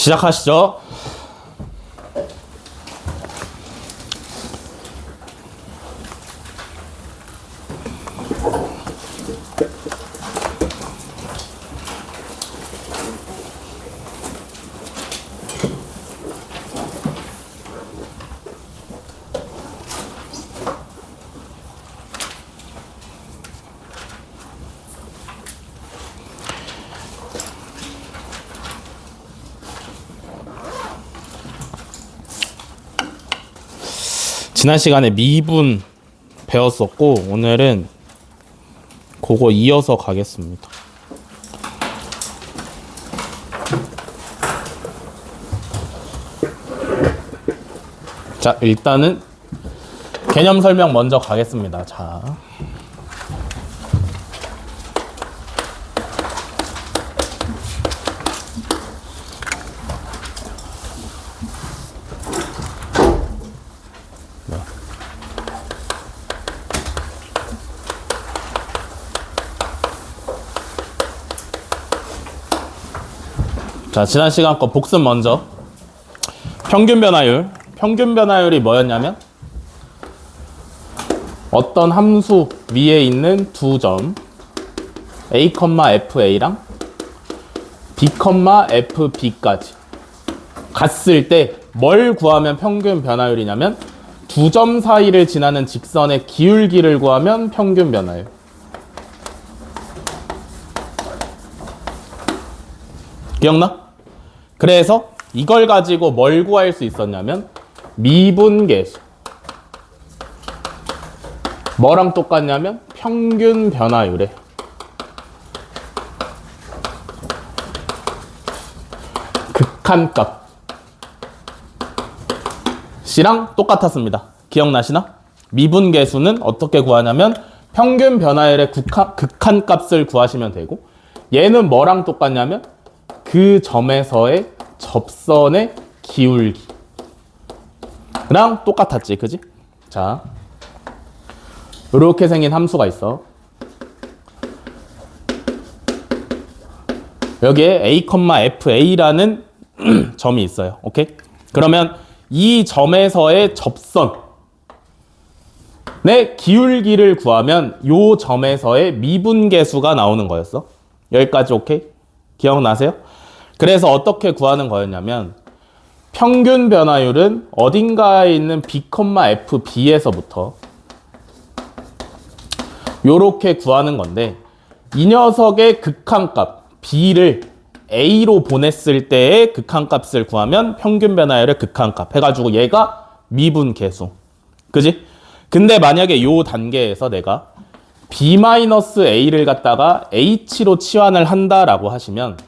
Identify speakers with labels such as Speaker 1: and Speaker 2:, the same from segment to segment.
Speaker 1: 시작하시죠. 지난 시간에 미분 배웠었고 오늘은 그거 이어서 가겠습니다. 자, 일단은 개념 설명 먼저 가겠습니다. 자, 지난 시간 거 복습 먼저. 평균 변화율. 평균 변화율이 뭐였냐면 어떤 함수 위에 있는 두 점 a, fa랑 b, fb까지 갔을 때 뭘 구하면 평균 변화율이냐면 두 점 사이를 지나는 직선의 기울기를 구하면 평균 변화율. 기억나? 그래서 이걸 가지고 뭘 구할 수 있었냐면 미분계수. 뭐랑 똑같냐면 평균 변화율에 극한값 C랑 똑같았습니다. 기억나시나? 미분계수는 어떻게 구하냐면 평균 변화율의 극한값을 구하시면 되고, 얘는 뭐랑 똑같냐면 그 점에서의 접선의 기울기랑 똑같았지, 그지? 자, 이렇게 생긴 함수가 있어. 여기에 a, fa라는 점이 있어요. 오케이? 그러면 이 점에서의 접선의 기울기를 구하면 이 점에서의 미분계수가 나오는 거였어. 여기까지 오케이? 기억나세요? 그래서 어떻게 구하는 거였냐면 평균 변화율은 어딘가에 있는 b, fb에서부터 요렇게 구하는 건데, 이 녀석의 극한값 b를 a로 보냈을 때의 극한값을 구하면 평균 변화율의 극한값 해가지고 얘가 미분계수. 그지? 근데 만약에 요 단계에서 내가 b-a를 갖다가 h로 치환을 한다라고 하시면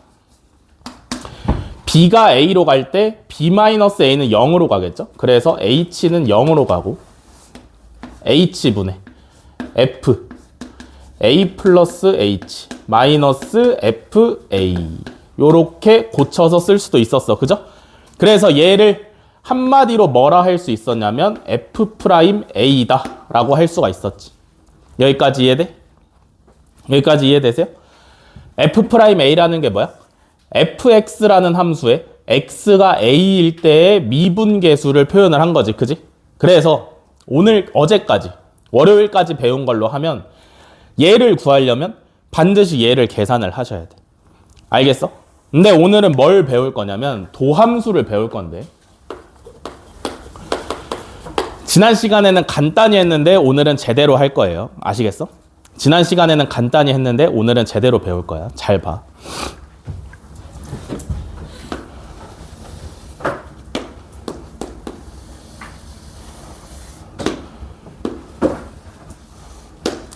Speaker 1: b가 a로 갈 때 b-a는 0으로 가겠죠? 그래서 h는 0으로 가고 h분의 f a 플러스 h 마이너스 fa 요렇게 고쳐서 쓸 수도 있었어. 그죠? 그래서 얘를 한마디로 뭐라 할 수 있었냐면 f'a다 라고 할 수가 있었지. 여기까지 이해돼? 여기까지 이해되세요? f'a라는 게 뭐야? fx라는 함수에 x가 a일 때의 미분계수를 표현을 한 거지. 그지? 그래서 어제까지 월요일까지 배운 걸로 하면 얘를 구하려면 반드시 얘를 계산을 하셔야 돼. 알겠어? 근데 오늘은 뭘 배울 거냐면 도함수를 배울 건데, 지난 시간에는 간단히 했는데 오늘은 제대로 할 거예요. 아시겠어? 지난 시간에는 간단히 했는데 오늘은 제대로 배울 거야. 잘 봐.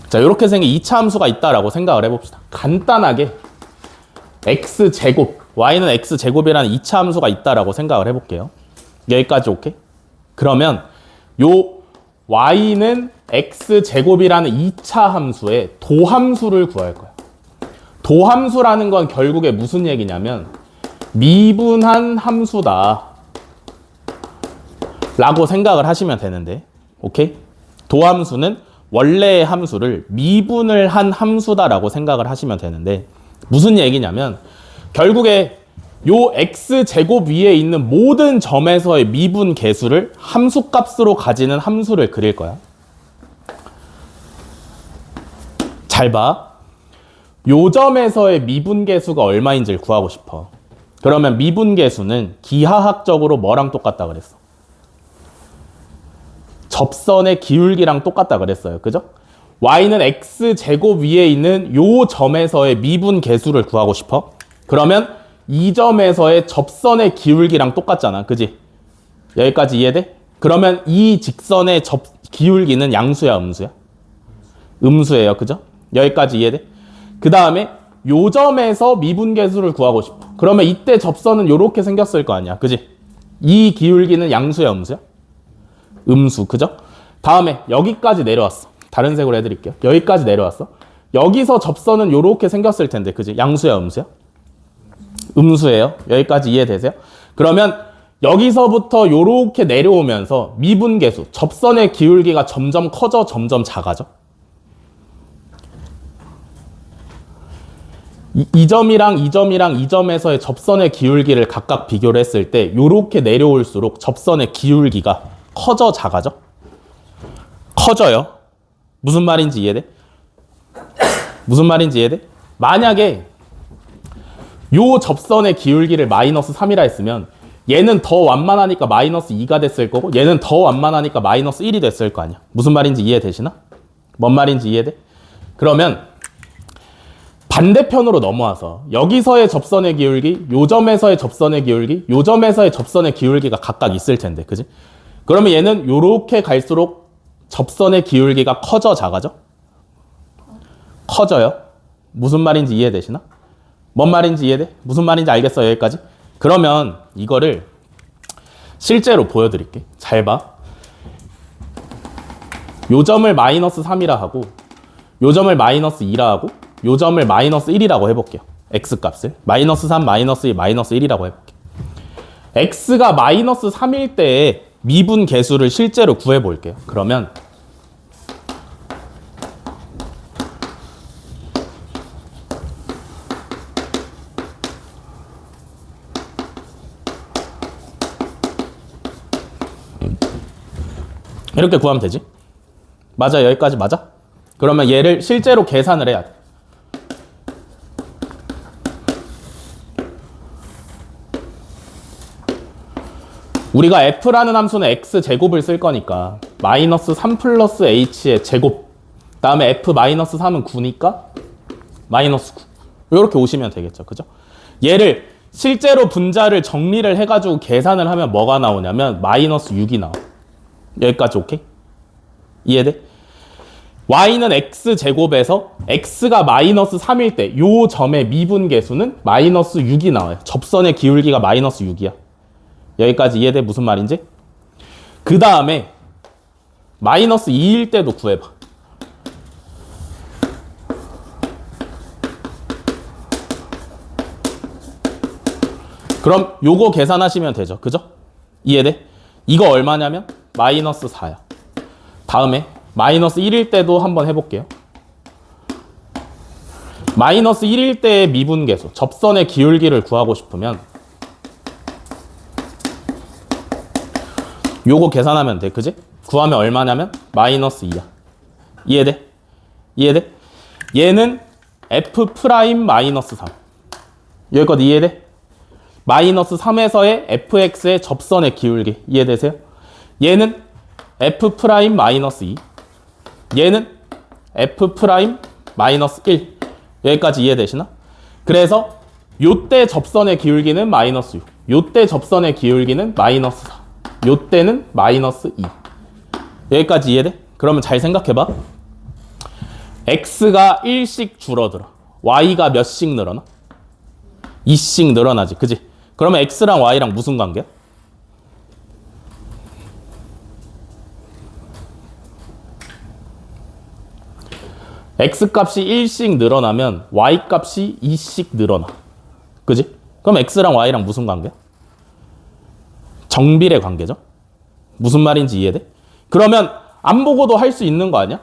Speaker 1: 자, 이렇게 생긴 2차 함수가 있다라고 생각을 해봅시다. 간단하게 x제곱, y는 x제곱이라는 2차 함수가 있다라고 생각을 해볼게요. 여기까지 오케이? 그러면 요 y는 x제곱이라는 2차 함수의 도함수를 구할 거야. 도함수라는 건 결국에 무슨 얘기냐면 미분한 함수다 라고 생각을 하시면 되는데, 오케이? 도함수는 원래의 함수를 미분을 한 함수다라고 생각을 하시면 되는데, 무슨 얘기냐면 결국에 요 x제곱 위에 있는 모든 점에서의 미분 계수를 함수값으로 가지는 함수를 그릴 거야. 잘 봐. 요 점에서의 미분 계수가 얼마인지를 구하고 싶어. 그러면 미분 계수는 기하학적으로 뭐랑 똑같다 그랬어? 접선의 기울기랑 똑같다 그랬어요. 그죠? y는 x제곱 위에 있는 요 점에서의 미분 계수를 구하고 싶어. 그러면 이 점에서의 접선의 기울기랑 똑같잖아. 그지? 여기까지 이해돼? 그러면 이 직선의 기울기는 양수야, 음수야? 음수예요. 그죠? 여기까지 이해돼? 그 다음에 요 점에서 미분계수를 구하고 싶어. 그러면 이때 접선은 요렇게 생겼을 거 아니야. 그지? 이 기울기는 양수야, 음수야? 음수. 그죠? 다음에 여기까지 내려왔어. 다른 색으로 해드릴게요. 여기까지 내려왔어. 여기서 접선은 요렇게 생겼을 텐데. 그지? 양수야, 음수야? 음수예요. 여기까지 이해되세요? 그러면 여기서부터 요렇게 내려오면서 미분계수, 접선의 기울기가 점점 커져, 점점 작아져. 이 점이랑 이 점이랑 이 점에서의 접선의 기울기를 각각 비교를 했을 때 요렇게 내려올수록 접선의 기울기가 커져, 작아져? 커져요. 무슨 말인지 이해돼? 무슨 말인지 이해돼? 만약에 요 접선의 기울기를 마이너스 3이라 했으면 얘는 더 완만하니까 마이너스 2가 됐을 거고 얘는 더 완만하니까 마이너스 1이 됐을 거 아니야. 무슨 말인지 이해되시나? 뭔 말인지 이해돼? 그러면 반대편으로 넘어와서 여기서의 접선의 기울기, 요 점에서의 접선의 기울기, 요 점에서의 접선의 기울기가 각각 있을 텐데, 그지? 그러면 얘는 요렇게 갈수록 접선의 기울기가 커져, 작아져? 커져요. 무슨 말인지 이해되시나? 뭔 말인지 이해돼? 무슨 말인지 알겠어요, 여기까지? 그러면 이거를 실제로 보여드릴게. 잘 봐. 요 점을 마이너스 3이라 하고 요 점을 마이너스 2라 하고 요 점을 마이너스 1이라고 해볼게요. x값을 마이너스 3, 마이너스 2, 마이너스 1이라고 해볼게요. x가 마이너스 3일 때의 미분 계수를 실제로 구해볼게요. 그러면 이렇게 구하면 되지? 맞아, 여기까지 맞아? 그러면 얘를 실제로 계산을 해야 돼. 우리가 f라는 함수는 x제곱을 쓸 거니까 마이너스 3 플러스 h의 제곱 다음에 f 마이너스 3은 9니까 마이너스 9 이렇게 오시면 되겠죠. 그죠? 얘를 실제로 분자를 정리를 해가지고 계산을 하면 뭐가 나오냐면 마이너스 6이 나와. 여기까지 오케이? 이해돼? y는 x제곱에서 x가 마이너스 3일 때 요 점의 미분계수는 마이너스 6이 나와요. 접선의 기울기가 마이너스 6이야. 여기까지 이해돼? 무슨 말인지? 그 다음에 마이너스 2일 때도 구해봐. 그럼 요거 계산하시면 되죠. 그죠? 이해돼? 이거 얼마냐면 마이너스 4야. 다음에 마이너스 1일 때도 한번 해볼게요. 마이너스 1일 때의 미분계수, 접선의 기울기를 구하고 싶으면 요거 계산하면 돼. 그지? 구하면 얼마냐면 마이너스 2야. 이해돼? 이해돼? 얘는 f 프라임 마이너스 3. 여기까지 이해돼? 마이너스 3에서의 fx의 접선의 기울기. 이해되세요? 얘는 f 프라임 마이너스 2. 얘는 f 프라임 마이너스 1. 여기까지 이해되시나? 그래서 요때 접선의 기울기는 마이너스 6. 요때 접선의 기울기는 마이너스 4. 요때는 마이너스 2. 여기까지 이해돼? 그러면 잘 생각해봐. x가 1씩 줄어들어. y가 몇씩 늘어나? 2씩 늘어나지. 그지? 그러면 x랑 y랑 무슨 관계야? x값이 1씩 늘어나면 y값이 2씩 늘어나. 그지? 그럼 x랑 y랑 무슨 관계야? 정비례 관계죠. 무슨 말인지 이해돼? 그러면 안 보고도 할 수 있는 거 아니야?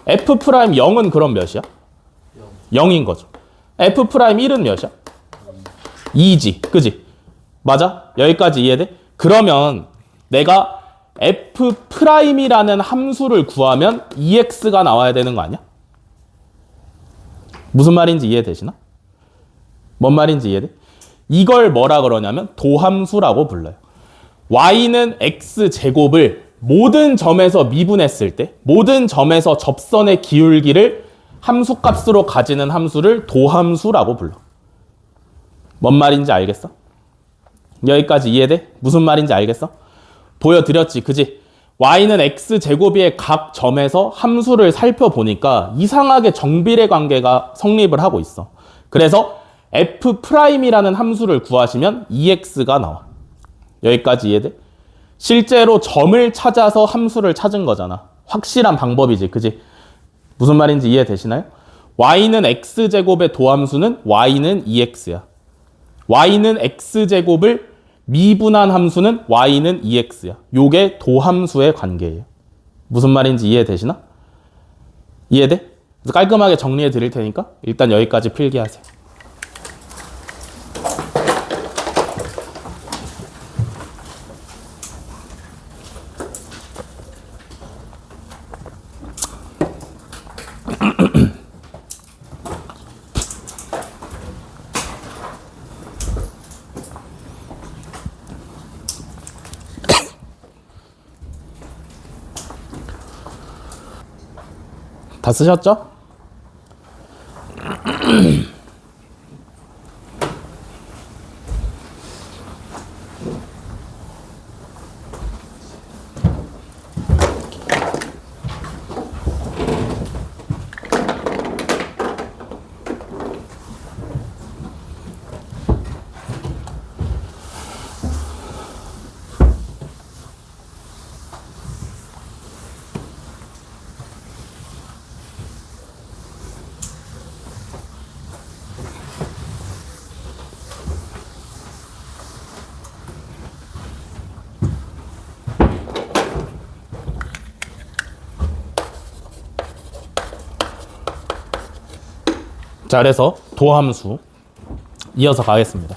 Speaker 1: f 프라임 0은 그럼 몇이야? 0인 거죠. f 프라임 1은 몇이야? 2지. 그지? 맞아? 여기까지 이해돼? 그러면 내가 F'이라는 함수를 구하면 EX가 나와야 되는 거 아니야? 무슨 말인지 이해되시나? 뭔 말인지 이해돼? 이걸 뭐라 그러냐면 도함수라고 불러요. y는 x제곱을 모든 점에서 미분했을 때 모든 점에서 접선의 기울기를 함수값으로 가지는 함수를 도함수라고 불러. 뭔 말인지 알겠어? 여기까지 이해돼? 무슨 말인지 알겠어? 보여드렸지, 그지? y는 x제곱의 각 점에서 함수를 살펴보니까 이상하게 정비례 관계가 성립을 하고 있어. 그래서 F'이라는 함수를 구하시면 EX가 나와. 여기까지 이해돼? 실제로 점을 찾아서 함수를 찾은 거잖아. 확실한 방법이지, 그지? 무슨 말인지 이해되시나요? y는 x제곱의 도함수는 y는 EX야. y는 x제곱을 미분한 함수는 y는 EX야. 요게 도함수의 관계예요. 무슨 말인지 이해되시나? 이해돼? 그래서 깔끔하게 정리해 드릴 테니까 일단 여기까지 필기하세요. 다 쓰셨죠? 자, 그래서 도함수 이어서 가겠습니다.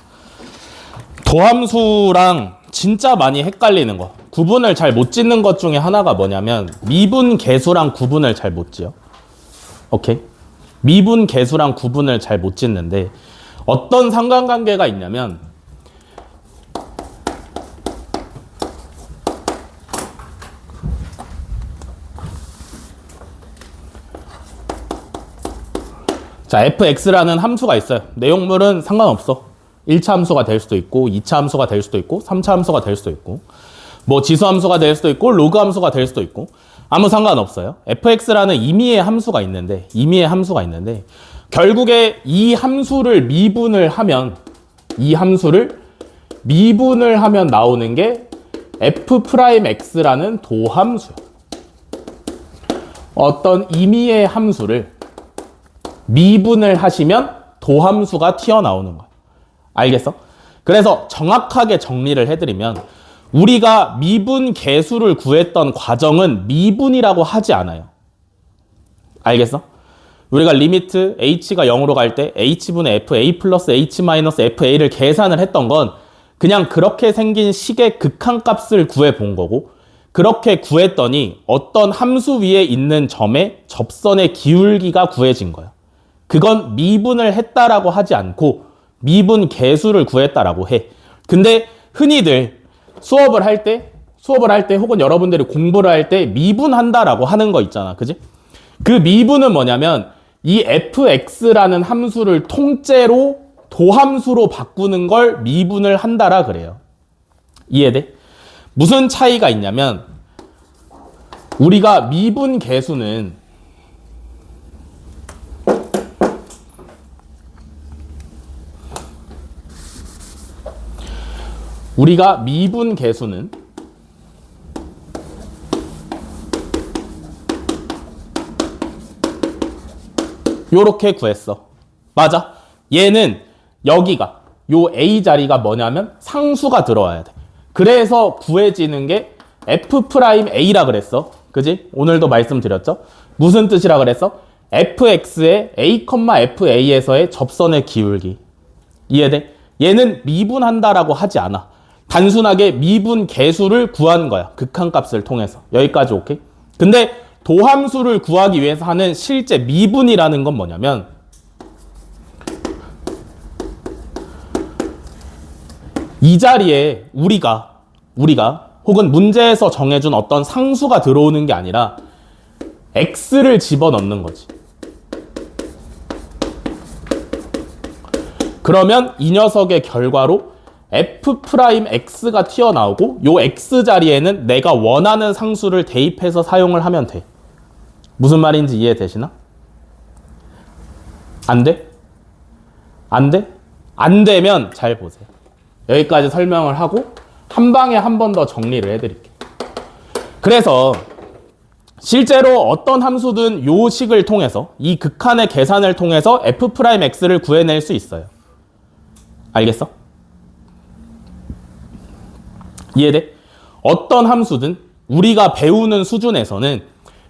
Speaker 1: 도함수랑 진짜 많이 헷갈리는 거, 구분을 잘 못 짓는 것 중에 하나가 뭐냐면 미분 계수랑 구분을 잘 못 지어. 오케이? 미분 계수랑 구분을 잘 못 짓는데 어떤 상관관계가 있냐면 자, fx라는 함수가 있어요. 내용물은 상관없어. 1차 함수가 될 수도 있고 2차 함수가 될 수도 있고 3차 함수가 될 수도 있고 뭐 지수 함수가 될 수도 있고 로그 함수가 될 수도 있고 아무 상관없어요. fx라는 임의의 함수가 있는데 결국에 이 함수를 미분을 하면 나오는 게 f'x라는 도함수예요. 어떤 임의의 함수를 미분을 하시면 도함수가 튀어나오는 거야. 알겠어? 그래서 정확하게 정리를 해드리면 우리가 미분 계수를 구했던 과정은 미분이라고 하지 않아요. 알겠어? 우리가 리미트 h가 0으로 갈 때 h분의 f, a 플러스 h 마이너스 fa를 계산을 했던 건 그냥 그렇게 생긴 식의 극한값을 구해본 거고 그렇게 구했더니 어떤 함수 위에 있는 점의 접선의 기울기가 구해진 거야. 그건 미분을 했다라고 하지 않고 미분 계수를 구했다라고 해. 근데 흔히들 수업을 할 때 혹은 여러분들이 공부를 할 때 미분한다라고 하는 거 있잖아. 그지? 그 미분은 뭐냐면 이 fx라는 함수를 통째로 도함수로 바꾸는 걸 미분을 한다라 그래요. 이해돼? 무슨 차이가 있냐면 우리가 미분 계수는 요렇게 구했어. 맞아? 얘는 여기가 요 A 자리가 뭐냐면 상수가 들어와야 돼. 그래서 구해지는 게 F'A라 그랬어. 그지? 오늘도 말씀드렸죠? 무슨 뜻이라 그랬어? fx의 a, fa에서의 접선의 기울기. 이해돼? 얘는 미분한다라고 하지 않아. 단순하게 미분 계수를 구한 거야. 극한값을 통해서. 여기까지 오케이? 근데 도함수를 구하기 위해서 하는 실제 미분이라는 건 뭐냐면 이 자리에 우리가 혹은 문제에서 정해준 어떤 상수가 들어오는 게 아니라 x를 집어넣는 거지. 그러면 이 녀석의 결과로 f'x가 튀어나오고 요 x 자리에는 내가 원하는 상수를 대입해서 사용을 하면 돼. 무슨 말인지 이해되시나? 안 돼? 안 돼? 안 되면 잘 보세요. 여기까지 설명을 하고 한 방에 한 번 더 정리를 해드릴게요. 그래서 실제로 어떤 함수든 요 식을 통해서 이 극한의 계산을 통해서 f'x를 구해낼 수 있어요. 알겠어? 이해돼? 어떤 함수든 우리가 배우는 수준에서는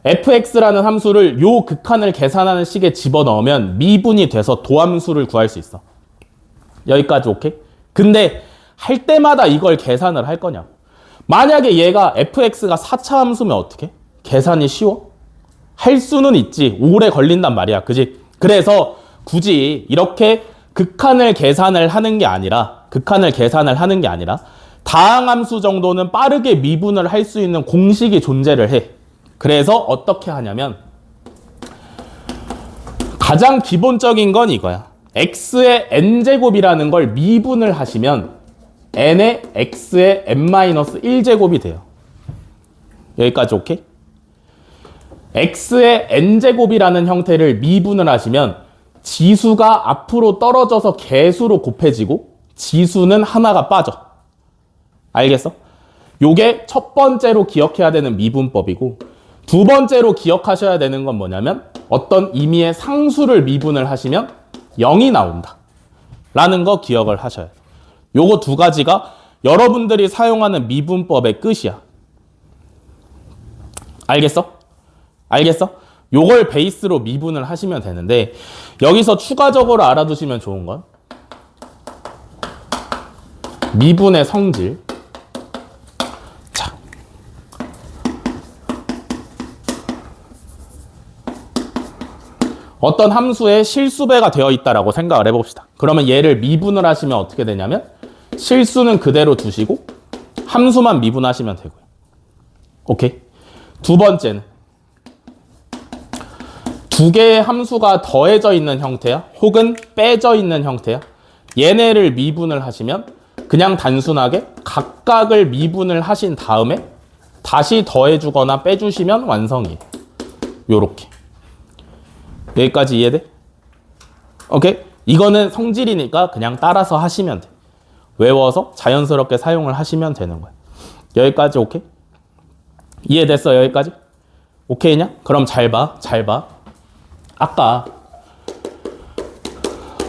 Speaker 1: fx라는 함수를 요 극한을 계산하는 식에 집어넣으면 미분이 돼서 도함수를 구할 수 있어. 여기까지 오케이? 근데 할 때마다 이걸 계산을 할 거냐고. 만약에 얘가 fx가 4차 함수면 어떻게? 계산이 쉬워? 할 수는 있지. 오래 걸린단 말이야. 그지? 그래서 굳이 이렇게 극한을 계산을 하는 게 아니라 다항함수 정도는 빠르게 미분을 할 수 있는 공식이 존재를 해. 그래서 어떻게 하냐면 가장 기본적인 건 이거야. x의 n제곱이라는 걸 미분을 하시면 n의 x의 n-1제곱이 돼요. 여기까지 오케이? x의 n제곱이라는 형태를 미분을 하시면 지수가 앞으로 떨어져서 개수로 곱해지고 지수는 하나가 빠져. 알겠어? 요게 첫 번째로 기억해야 되는 미분법이고, 두 번째로 기억하셔야 되는 건 뭐냐면 어떤 임의의 상수를 미분을 하시면 0이 나온다 라는 거 기억을 하셔야 돼요. 요거 두 가지가 여러분들이 사용하는 미분법의 끝이야. 알겠어? 알겠어? 요걸 베이스로 미분을 하시면 되는데, 여기서 추가적으로 알아두시면 좋은 건 미분의 성질. 자, 어떤 함수에 실수배가 되어 있다라고 생각을 해봅시다. 그러면 얘를 미분을 하시면 어떻게 되냐면 실수는 그대로 두시고 함수만 미분하시면 되고요. 오케이? 두 번째는 두 개의 함수가 더해져 있는 형태야 혹은 빼져 있는 형태야. 얘네를 미분을 하시면 그냥 단순하게 각각을 미분을 하신 다음에 다시 더해주거나 빼주시면 완성이에요. 요렇게. 여기까지 이해돼? 오케이? 이거는 성질이니까 그냥 따라서 하시면 돼. 외워서 자연스럽게 사용을 하시면 되는 거야. 여기까지 오케이? 이해됐어? 여기까지? 오케이냐? 그럼 잘 봐. 잘 봐. 아까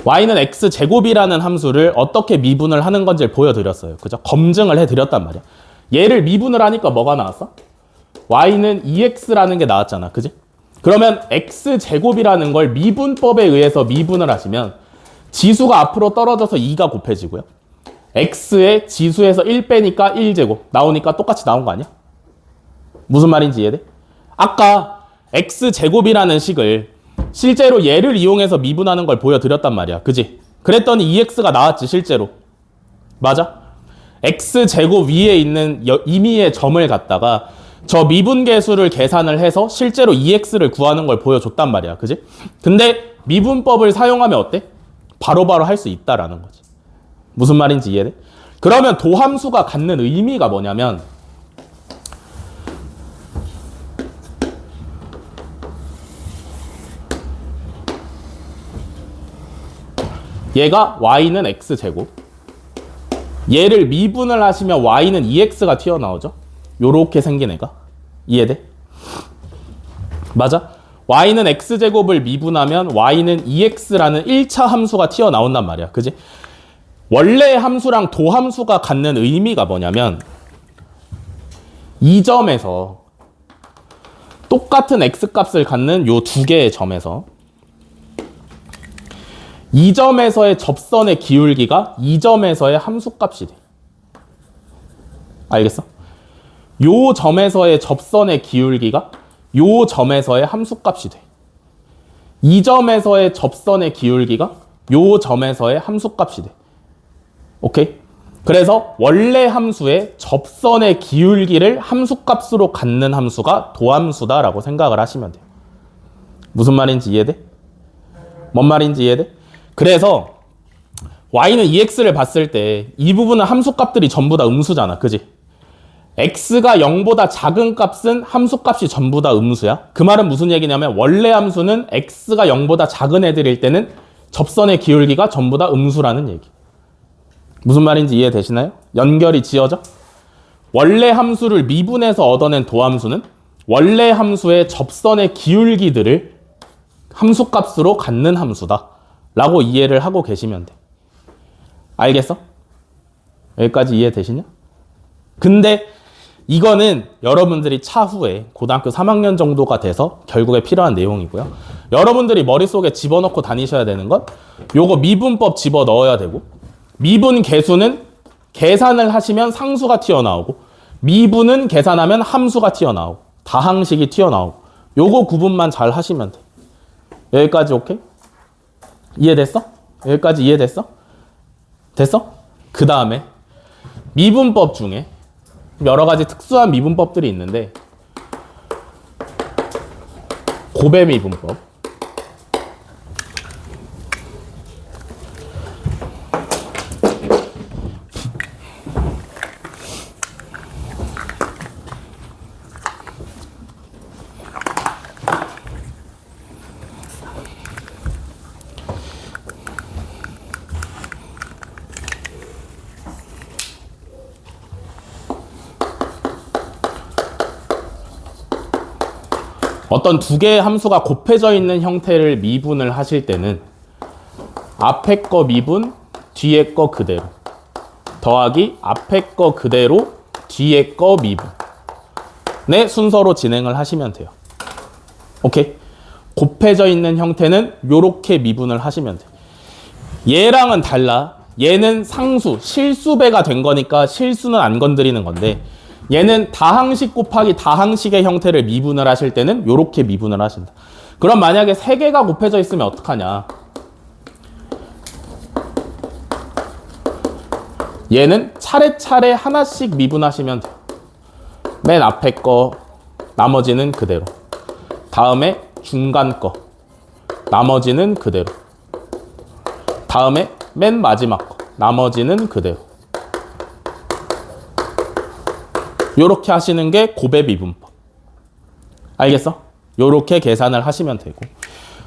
Speaker 1: y는 x제곱이라는 함수를 어떻게 미분을 하는 건지를 보여드렸어요. 그죠? 검증을 해드렸단 말이야. 얘를 미분을 하니까 뭐가 나왔어? y는 2x라는 게 나왔잖아. 그지? 그러면 x제곱이라는 걸 미분법에 의해서 미분을 하시면 지수가 앞으로 떨어져서 2가 곱해지고요. x의 지수에서 1 빼니까 1제곱 나오니까 똑같이 나온 거 아니야? 무슨 말인지 이해돼? 아까 x제곱이라는 식을 실제로 얘를 이용해서 미분하는 걸 보여드렸단 말이야. 그지? 그랬더니 2x가 나왔지 실제로. 맞아? x제곱 위에 있는 임의의 점을 갖다가 저 미분계수를 계산을 해서 실제로 2x를 구하는 걸 보여줬단 말이야. 그지? 근데 미분법을 사용하면 어때? 바로바로 할 수 있다라는 거지. 무슨 말인지 이해돼? 그러면 도함수가 갖는 의미가 뭐냐면 얘가 y는 x제곱, 얘를 미분을 하시면 y는 2x가 튀어나오죠. 요렇게 생긴 애가. 이해돼? 맞아? y는 x제곱을 미분하면 y는 2x라는 1차 함수가 튀어나온단 말이야. 그지? 원래 함수랑 도함수가 갖는 의미가 뭐냐면 이 점에서 똑같은 x값을 갖는 요 두 개의 점에서 이 점에서의 접선의 기울기가 이 점에서의 함수값이 돼. 알겠어? 요 점에서의 접선의 기울기가 요 점에서의 함수값이 돼. 이 점에서의 접선의 기울기가 요 점에서의 함수값이 돼. 오케이? 그래서 원래 함수의 접선의 기울기를 함수값으로 갖는 함수가 도함수다라고 생각을 하시면 돼요. 무슨 말인지 이해돼? 뭔 말인지 이해돼? 그래서 y는 2x를 봤을 때 이 부분은 함수값들이 전부 다 음수잖아. 그지? x가 0보다 작은 값은 함수값이 전부 다 음수야. 그 말은 무슨 얘기냐면 원래 함수는 x가 0보다 작은 애들일 때는 접선의 기울기가 전부 다 음수라는 얘기. 무슨 말인지 이해되시나요? 연결이 지어져? 원래 함수를 미분해서 얻어낸 도함수는 원래 함수의 접선의 기울기들을 함수값으로 갖는 함수다 라고 이해를 하고 계시면 돼. 알겠어? 여기까지 이해되시냐? 근데 이거는 여러분들이 차후에 고등학교 3학년 정도가 돼서 결국에 필요한 내용이고요. 여러분들이 머릿속에 집어넣고 다니셔야 되는 건 요거 미분법 집어넣어야 되고, 미분 계수는 계산을 하시면 상수가 튀어나오고, 미분은 계산하면 함수가 튀어나오고, 다항식이 튀어나오고, 요거 구분만 잘 하시면 돼. 여기까지 오케이? 이해됐어? 여기까지 이해됐어? 됐어? 그 다음에 미분법 중에 여러 가지 특수한 미분법들이 있는데, 고배 미분법. 어떤 두 개의 함수가 곱해져 있는 형태를 미분을 하실 때는 앞에 거 미분, 뒤에 거 그대로 더하기 앞에 거 그대로, 뒤에 거 미분의 순서로 진행을 하시면 돼요. 오케이? 곱해져 있는 형태는 이렇게 미분을 하시면 돼요. 얘랑은 달라. 얘는 상수, 실수배가 된 거니까 실수는 안 건드리는 건데, 얘는 다항식 곱하기 다항식의 형태를 미분을 하실 때는 이렇게 미분을 하신다. 그럼 만약에 세 개가 곱해져 있으면 어떡하냐? 얘는 차례차례 하나씩 미분하시면 돼요. 맨 앞에 거, 나머지는 그대로. 다음에 중간 거, 나머지는 그대로. 다음에 맨 마지막 거, 나머지는 그대로. 요렇게 하시는 게 고배 미분법. 알겠어? 요렇게 계산을 하시면 되고,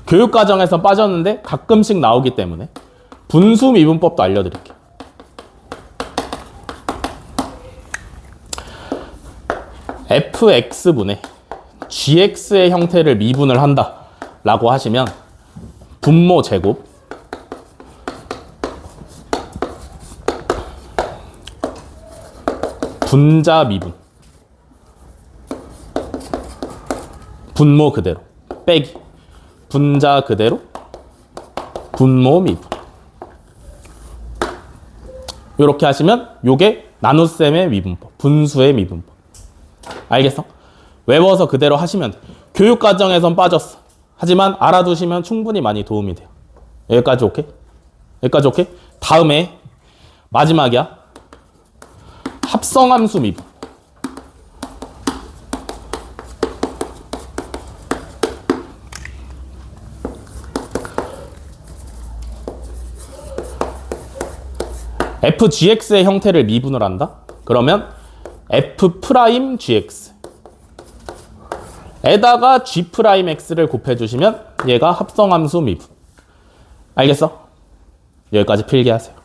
Speaker 1: 교육과정에서 빠졌는데 가끔씩 나오기 때문에 분수 미분법도 알려드릴게요. fx분의 gx의 형태를 미분을 한다 라고 하시면 분모 제곱 분자 미분, 분모 그대로 빼기 분자 그대로 분모 미분, 이렇게 하시면 요게 나눗셈의 미분법, 분수의 미분법. 알겠어? 외워서 그대로 하시면 돼. 교육과정에선 빠졌어. 하지만 알아두시면 충분히 많이 도움이 돼요. 여기까지 오케이? 여기까지 오케이? 다음에 마지막이야. 합성함수 미분. fgx의 형태를 미분을 한다? 그러면 f'gx 에다가 g'x를 곱해주시면 얘가 합성함수 미분. 알겠어? 여기까지 필기하세요.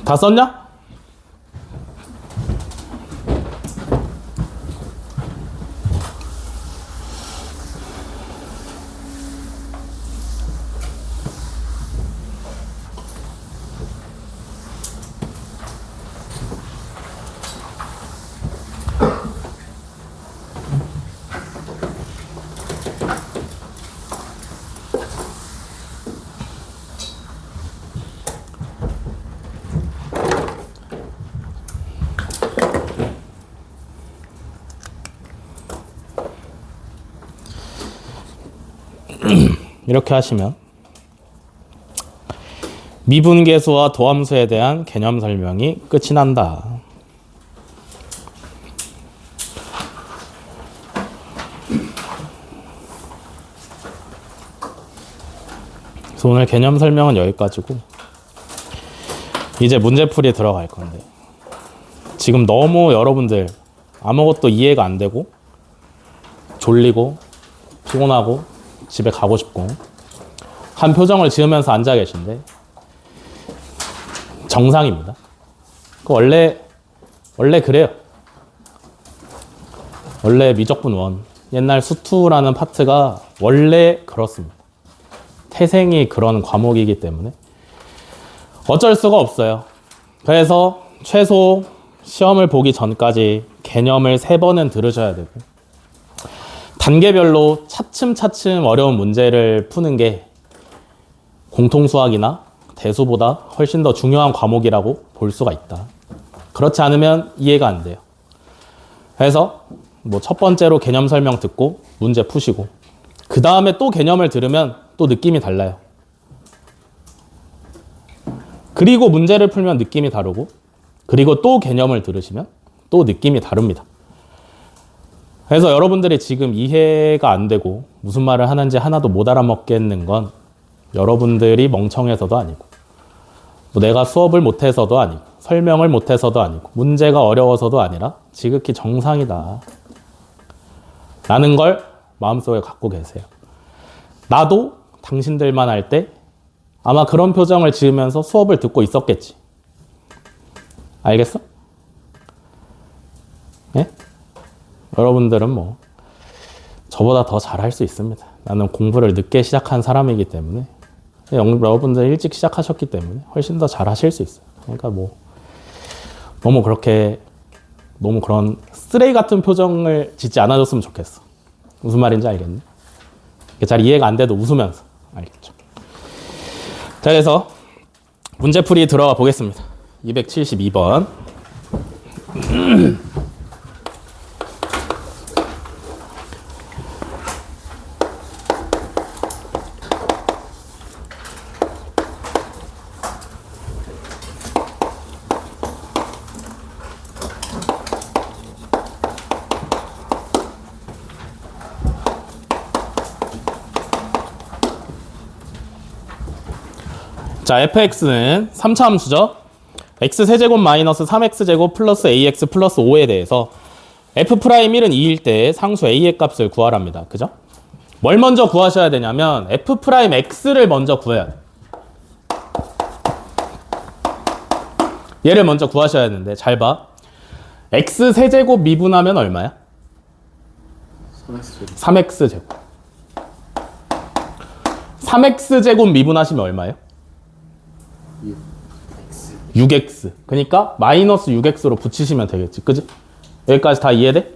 Speaker 1: 다 썼냐? 이렇게 하시면 미분계수와 도함수에 대한 개념 설명이 끝이 난다. 그래서 오늘 개념 설명은 여기까지고 이제 문제풀이 들어갈 건데, 지금 너무 여러분들 아무것도 이해가 안 되고 졸리고 피곤하고 집에 가고 싶고 한 표정을 지으면서 앉아 계신데 정상입니다. 원래 원래 그래요. 원래 미적분 원. 옛날 수투라는 파트가 원래 그렇습니다. 태생이 그런 과목이기 때문에 어쩔 수가 없어요. 그래서 최소 시험을 보기 전까지 개념을 3번은 들으셔야 되고 단계별로 차츰차츰 어려운 문제를 푸는 게 공통수학이나 대수보다 훨씬 더 중요한 과목이라고 볼 수가 있다. 그렇지 않으면 이해가 안 돼요. 그래서 뭐 첫 번째로 개념 설명 듣고 문제 푸시고 그 다음에 또 개념을 들으면 또 느낌이 달라요. 그리고 문제를 풀면 느낌이 다르고 그리고 또 개념을 들으시면 또 느낌이 다릅니다. 그래서 여러분들이 지금 이해가 안 되고 무슨 말을 하는지 하나도 못 알아먹겠는 건 여러분들이 멍청해서도 아니고 뭐 내가 수업을 못해서도 아니고 설명을 못해서도 아니고 문제가 어려워서도 아니라 지극히 정상이다 라는 걸 마음속에 갖고 계세요. 나도 당신들만 할 때 아마 그런 표정을 지으면서 수업을 듣고 있었겠지. 알겠어? 네? 여러분들은 뭐 저보다 더 잘할 수 있습니다. 나는 공부를 늦게 시작한 사람이기 때문에 여러분들 일찍 시작하셨기 때문에 훨씬 더 잘하실 수 있어요. 그러니까 뭐 너무 그렇게 너무 그런 쓰레기 같은 표정을 짓지 않아줬으면 좋겠어. 무슨 말인지 알겠니? 잘 이해가 안 돼도 웃으면서 알겠죠? 자, 그래서 문제풀이 들어가 보겠습니다. 272번. 자, fx는 3차 함수죠. x세제곱 마이너스 3x제곱 플러스 ax 플러스 5에 대해서 f'1은 2일 때 상수 a의 값을 구하랍니다. 그죠? 뭘 먼저 구하셔야 되냐면 f'x를 먼저 구해야 돼. 얘를 먼저 구하셔야 되는데 잘 봐. x세제곱 미분하면 얼마야? 3x제곱. 3x제곱 미분하시면 얼마예요? 6x. 그러니까 마이너스 6x로 붙이시면 되겠지. 그지? 여기까지 다 이해돼?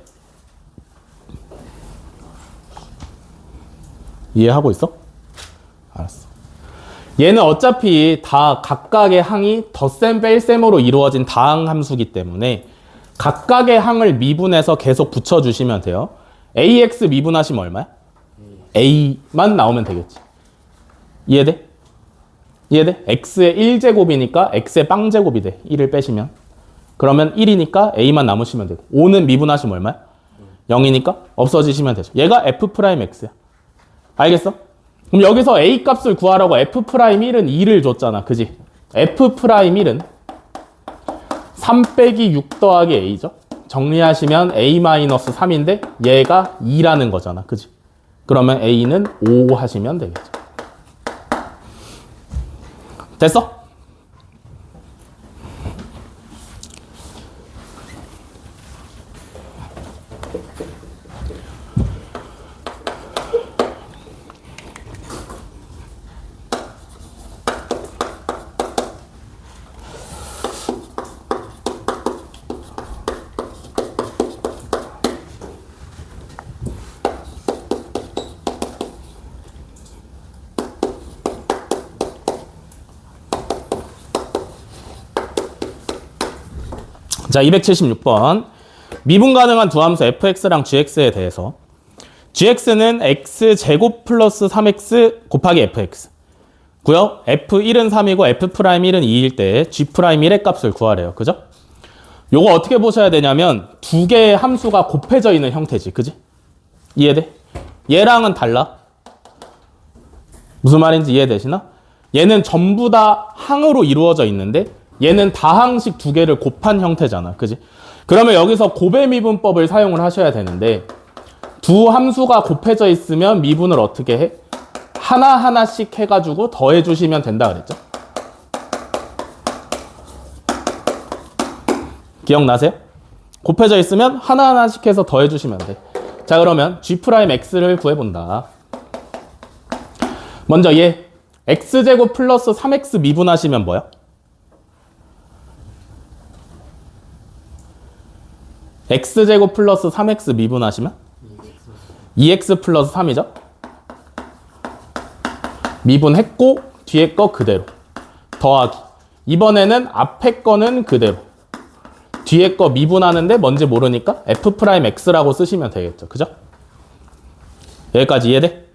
Speaker 1: 이해하고 있어? 알았어. 얘는 어차피 다 각각의 항이 덧셈 뺄셈으로 이루어진 다항 함수기 때문에 각각의 항을 미분해서 계속 붙여주시면 돼요. ax 미분하시면 얼마야? a만 나오면 되겠지. 이해돼? 이해돼? x의 1제곱이니까 x의 빵제곱이 돼. 1을 빼시면. 그러면 1이니까 a만 남으시면 되고 5는 미분하시면 얼마야? 0이니까 없어지시면 되죠. 얘가 f'x야. 알겠어? 그럼 여기서 a 값을 구하라고 f'1은 2를 줬잖아. 그지? f'1은 3 빼기 6 더하기 a죠. 정리하시면 a-3인데 얘가 2라는 거잖아. 그지? 그러면 a는 5 하시면 되겠죠. 됐어? 자, 276번. 미분 가능한 두 함수 fx랑 gx에 대해서 gx는 x제곱 플러스 3x 곱하기 fx 고요. f1은 3이고 f'1은 2일 때 g'1의 값을 구하래요. 그죠? 요거 어떻게 보셔야 되냐면 두 개의 함수가 곱해져 있는 형태지. 그지? 이해돼? 얘랑은 달라. 무슨 말인지 이해되시나? 얘는 전부 다 항으로 이루어져 있는데 얘는 다항식 두 개를 곱한 형태잖아. 그지? 그러면 여기서 곱해미분법을 사용을 하셔야 되는데 두 함수가 곱해져 있으면 미분을 어떻게 해? 하나하나씩 해가지고 더해주시면 된다 그랬죠? 기억나세요? 곱해져 있으면 하나하나씩 해서 더해주시면 돼. 자, 그러면 G'X를 구해본다. 먼저 얘 X제곱 플러스 3X 미분하시면 뭐야? X제곱 플러스 3X 미분하시면 2X 플러스 3이죠? 미분했고 뒤에 거 그대로 더하기. 이번에는 앞에 거는 그대로 뒤에 거 미분하는데 뭔지 모르니까 F'X라고 쓰시면 되겠죠. 그죠? 여기까지 이해돼?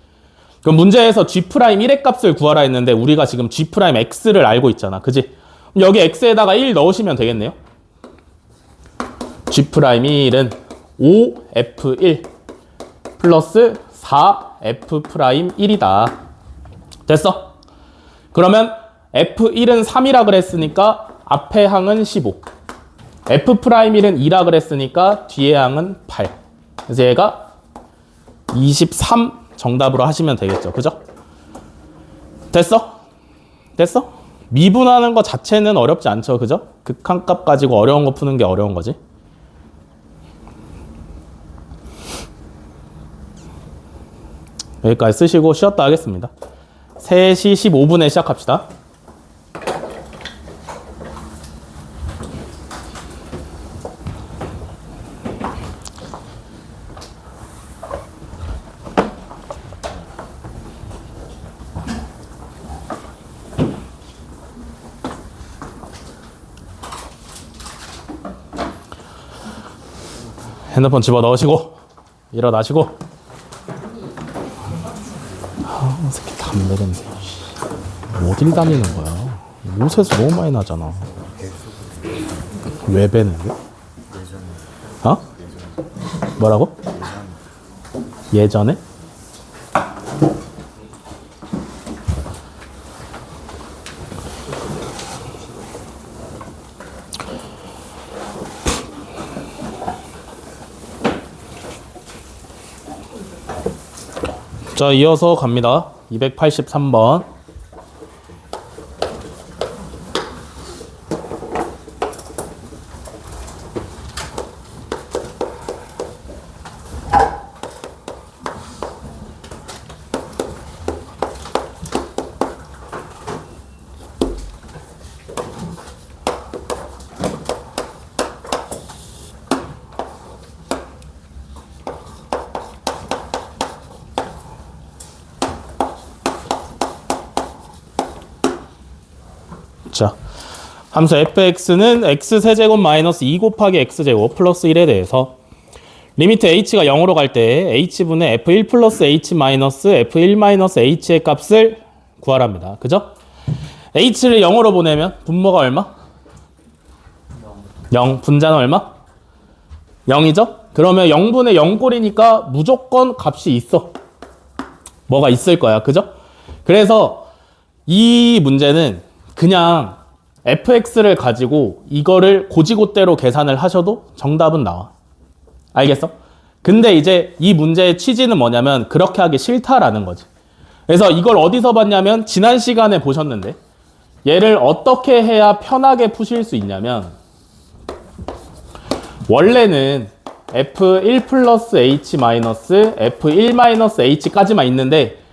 Speaker 1: 그럼 문제에서 G'1의 값을 구하라 했는데 우리가 지금 G'X를 알고 있잖아. 그지? 여기 X에다가 1 넣으시면 되겠네요. G'1은 5F1 플러스 4F'1이다. 됐어? 그러면 F1은 3이라 그랬으니까 앞에 항은 15. F'1은 2라 그랬으니까 뒤에 항은 8. 그래서 얘가 23 정답으로 하시면 되겠죠. 그죠? 됐어? 됐어? 미분하는 거 자체는 어렵지 않죠. 그죠? 극한값 가지고 어려운 거 푸는 게 어려운 거지. 여기까지 쓰시고 쉬었다 하겠습니다. 3시 15분에 시작합시다. 핸드폰 집어넣으시고 일어나시고. 아, 새끼 담배 냄새. 어딜 다니는 거야? 옷에서 너무 많이 나잖아. 왜 배는데? 어? 뭐라고? 예전에? 자, 이어서 갑니다. 283번. 자, 함수 fx는 x세제곱 마이너스 2 곱하기 x제곱 플러스 1에 대해서 리미트 h가 0으로 갈 때 h분의 f1 플러스 h 마이너스 f1 마이너스 h의 값을 구하랍니다. 그죠? h를 0으로 보내면 분모가 얼마? 0. 분자는 얼마? 0이죠? 그러면 0분의 0꼴이니까 무조건 값이 있어. 뭐가 있을 거야. 그죠? 그래서 이 문제는 그냥 fx를 가지고 이거를 고지고대로 계산을 하셔도 정답은 나와. 알겠어? 근데 이제 이 문제의 취지는 뭐냐면 그렇게 하기 싫다라는 거지. 그래서 이걸 어디서 봤냐면 지난 시간에 보셨는데 얘를 어떻게 해야 편하게 푸실 수 있냐면 원래는 f1 플러스 h 마이너스 f1 마이너스 h까지만 있는데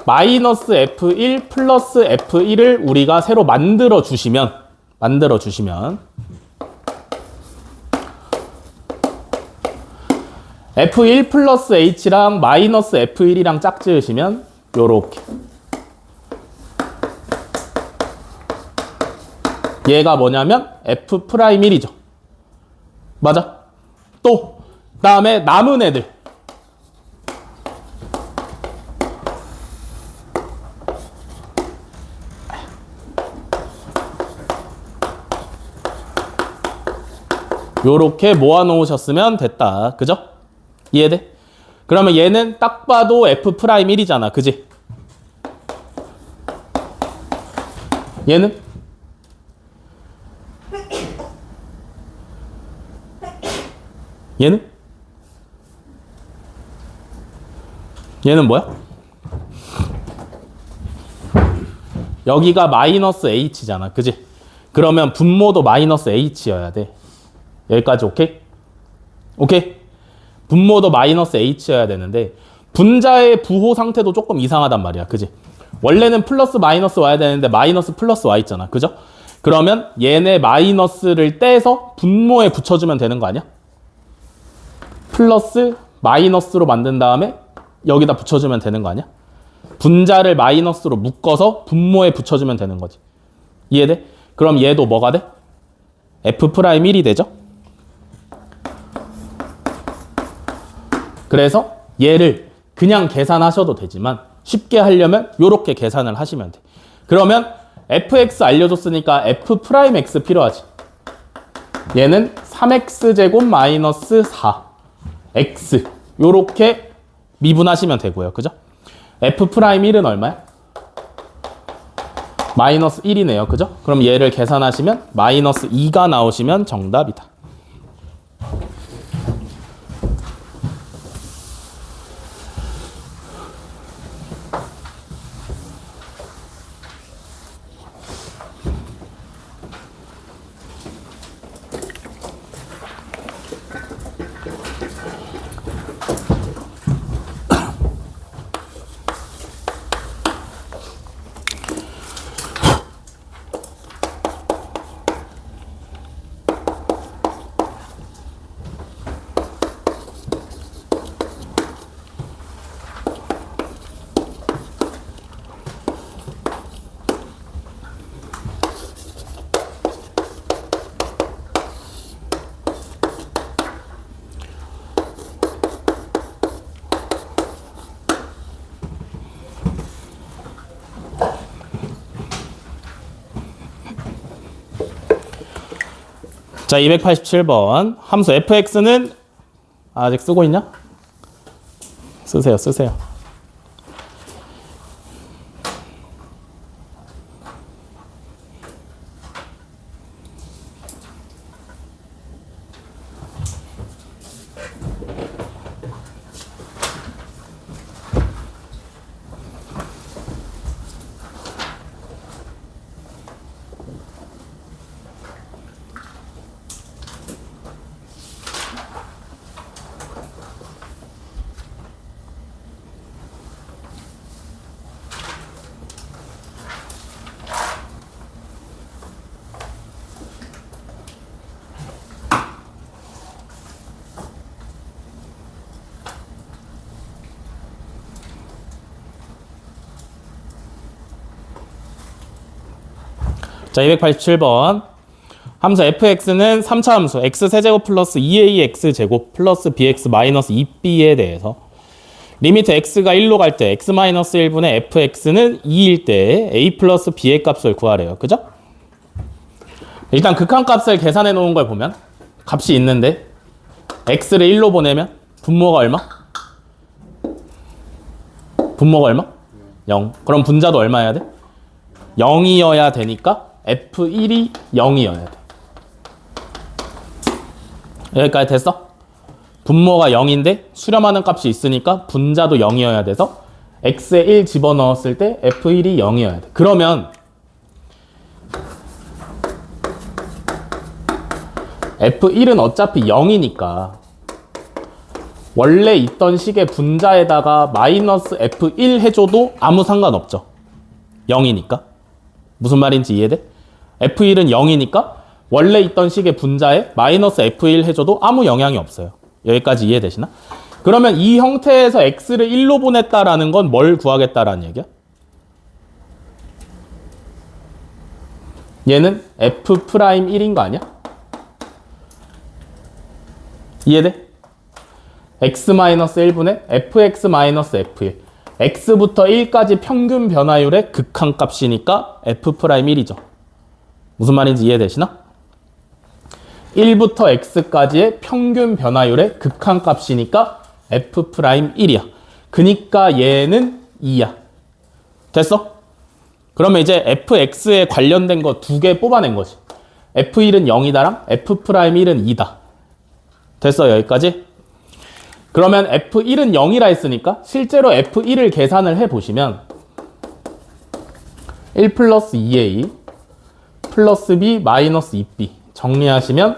Speaker 1: 마이너스 f1 플러스 f1을 우리가 새로 만들어 주시면 f1 플러스 h랑 마이너스 f1이랑 짝지으시면 요렇게 얘가 뭐냐면 f'1이죠. 맞아? 또 그다음에 남은 애들 요렇게 모아놓으셨으면 됐다. 그죠? 이해돼? 그러면 얘는 딱 봐도 F'1이잖아. 그지? 얘는? 얘는? 얘는 뭐야? 여기가 마이너스 H잖아. 그지? 그러면 분모도 마이너스 H여야 돼. 여기까지 오케이? 오케이? 분모도 마이너스 h여야 되는데 분자의 부호 상태도 조금 이상하단 말이야. 그지? 원래는 플러스 마이너스 와야 되는데 마이너스 플러스 와 있잖아. 그죠? 그러면 얘네 마이너스를 떼서 분모에 붙여주면 되는 거 아니야? 플러스 마이너스로 만든 다음에 여기다 붙여주면 되는 거 아니야? 분자를 마이너스로 묶어서 분모에 붙여주면 되는 거지. 이해돼? 그럼 얘도 뭐가 돼? F'1이 되죠? 그래서 얘를 그냥 계산하셔도 되지만 쉽게 하려면 이렇게 계산을 하시면 돼. 그러면 fx 알려줬으니까 f'x 필요하지. 얘는 3x제곱 마이너스 4x 요렇게 미분하시면 되고요. 그죠? f'1은 얼마야? 마이너스 1이네요. 그죠? 그럼 얘를 계산하시면 마이너스 2가 나오시면 정답이다. 자, 287번. 함수 fx는 아직 쓰고 있냐? 쓰세요, 쓰세요. 자, 287번. 함수 fx는 3차 함수 x세제곱 플러스 2ax제곱 플러스 bx 마이너스 2b에 대해서 리미트 x가 1로 갈 때 x 마이너스 1분의 fx는 2일 때 a 플러스 b의 값을 구하래요. 그죠? 일단 극한값을 계산해 놓은 걸 보면 값이 있는데 x를 1로 보내면 분모가 얼마? 분모가 얼마? 0. 그럼 분자도 얼마여야 돼? 0이어야 되니까 F1이 0이어야 돼. 여기까지 됐어? 분모가 0인데 수렴하는 값이 있으니까 분자도 0이어야 돼서 x에 1 집어넣었을 때 F1이 0이어야 돼. 그러면 F1은 어차피 0이니까 원래 있던 식의 분자에다가 마이너스 F1 해줘도 아무 상관없죠. 0이니까. 무슨 말인지 이해돼? F1은 0이니까 원래 있던 식의 분자에 마이너스 F1 해줘도 아무 영향이 없어요. 여기까지 이해되시나? 그러면 이 형태에서 x를 1로 보냈다라는 건 뭘 구하겠다라는 얘기야? 얘는 F'1인 거 아니야? 이해돼? x-1분의 fx-f1 x부터 1까지 평균 변화율의 극한값이니까 f'1이죠. 무슨 말인지 이해되시나? 1부터 x까지의 평균 변화율의 극한값이니까 f'1이야. 그니까 얘는 2야. 됐어? 그러면 이제 fx에 관련된 거 두 개 뽑아낸 거지. f1은 0이다랑 f'1은 2다. 됐어, 여기까지? 그러면 F1은 0이라 했으니까 실제로 F1을 계산을 해보시면 1 플러스 2A 플러스 B 마이너스 2B 정리하시면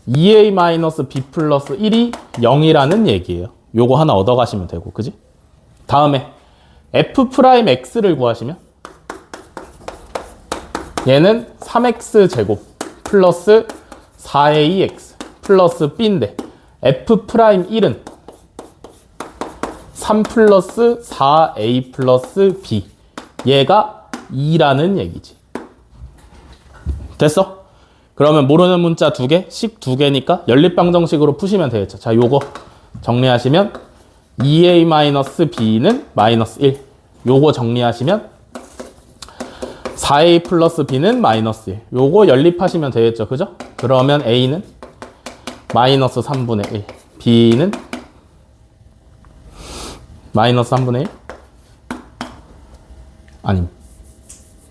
Speaker 1: 2a-b 플러스 1이 0이라는 얘기예요. 요거 하나 얻어가시면 되고, 그지? 다음에 f'x를 구하시면 얘는 3x 제곱 플러스 4ax 플러스 b인데 f'1은 3 플러스 4a 플러스 b 얘가 2라는 얘기지. 됐어? 그러면 모르는 문자 2개, 식 2개니까 연립방정식으로 푸시면 되겠죠. 자, 요거 정리하시면 2a-b는 마이너스 1. 요거 정리하시면 4a 플러스 b는 마이너스 1. 요거 연립하시면 되겠죠. 그죠? 그러면 a는 마이너스 3분의 1. b는 마이너스 3분의 1? 아니,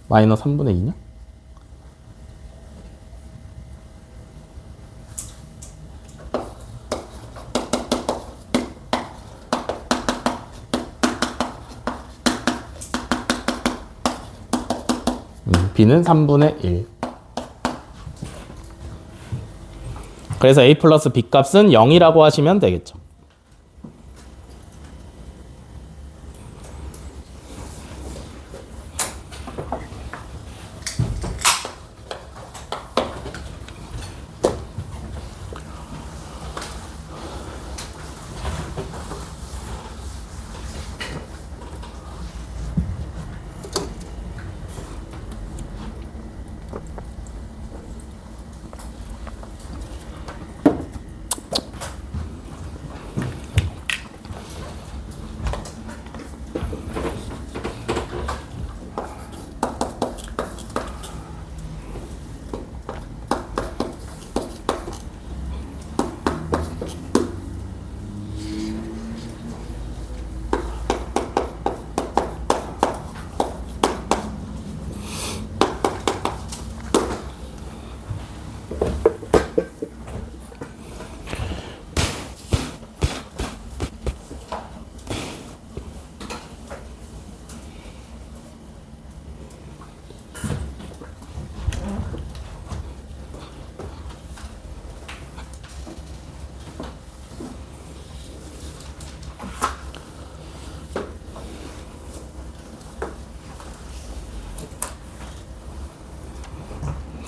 Speaker 1: 마이너스 3분의 2냐? b는 3분의 1. 그래서 a 플러스 b 값은 0이라고 하시면 되겠죠.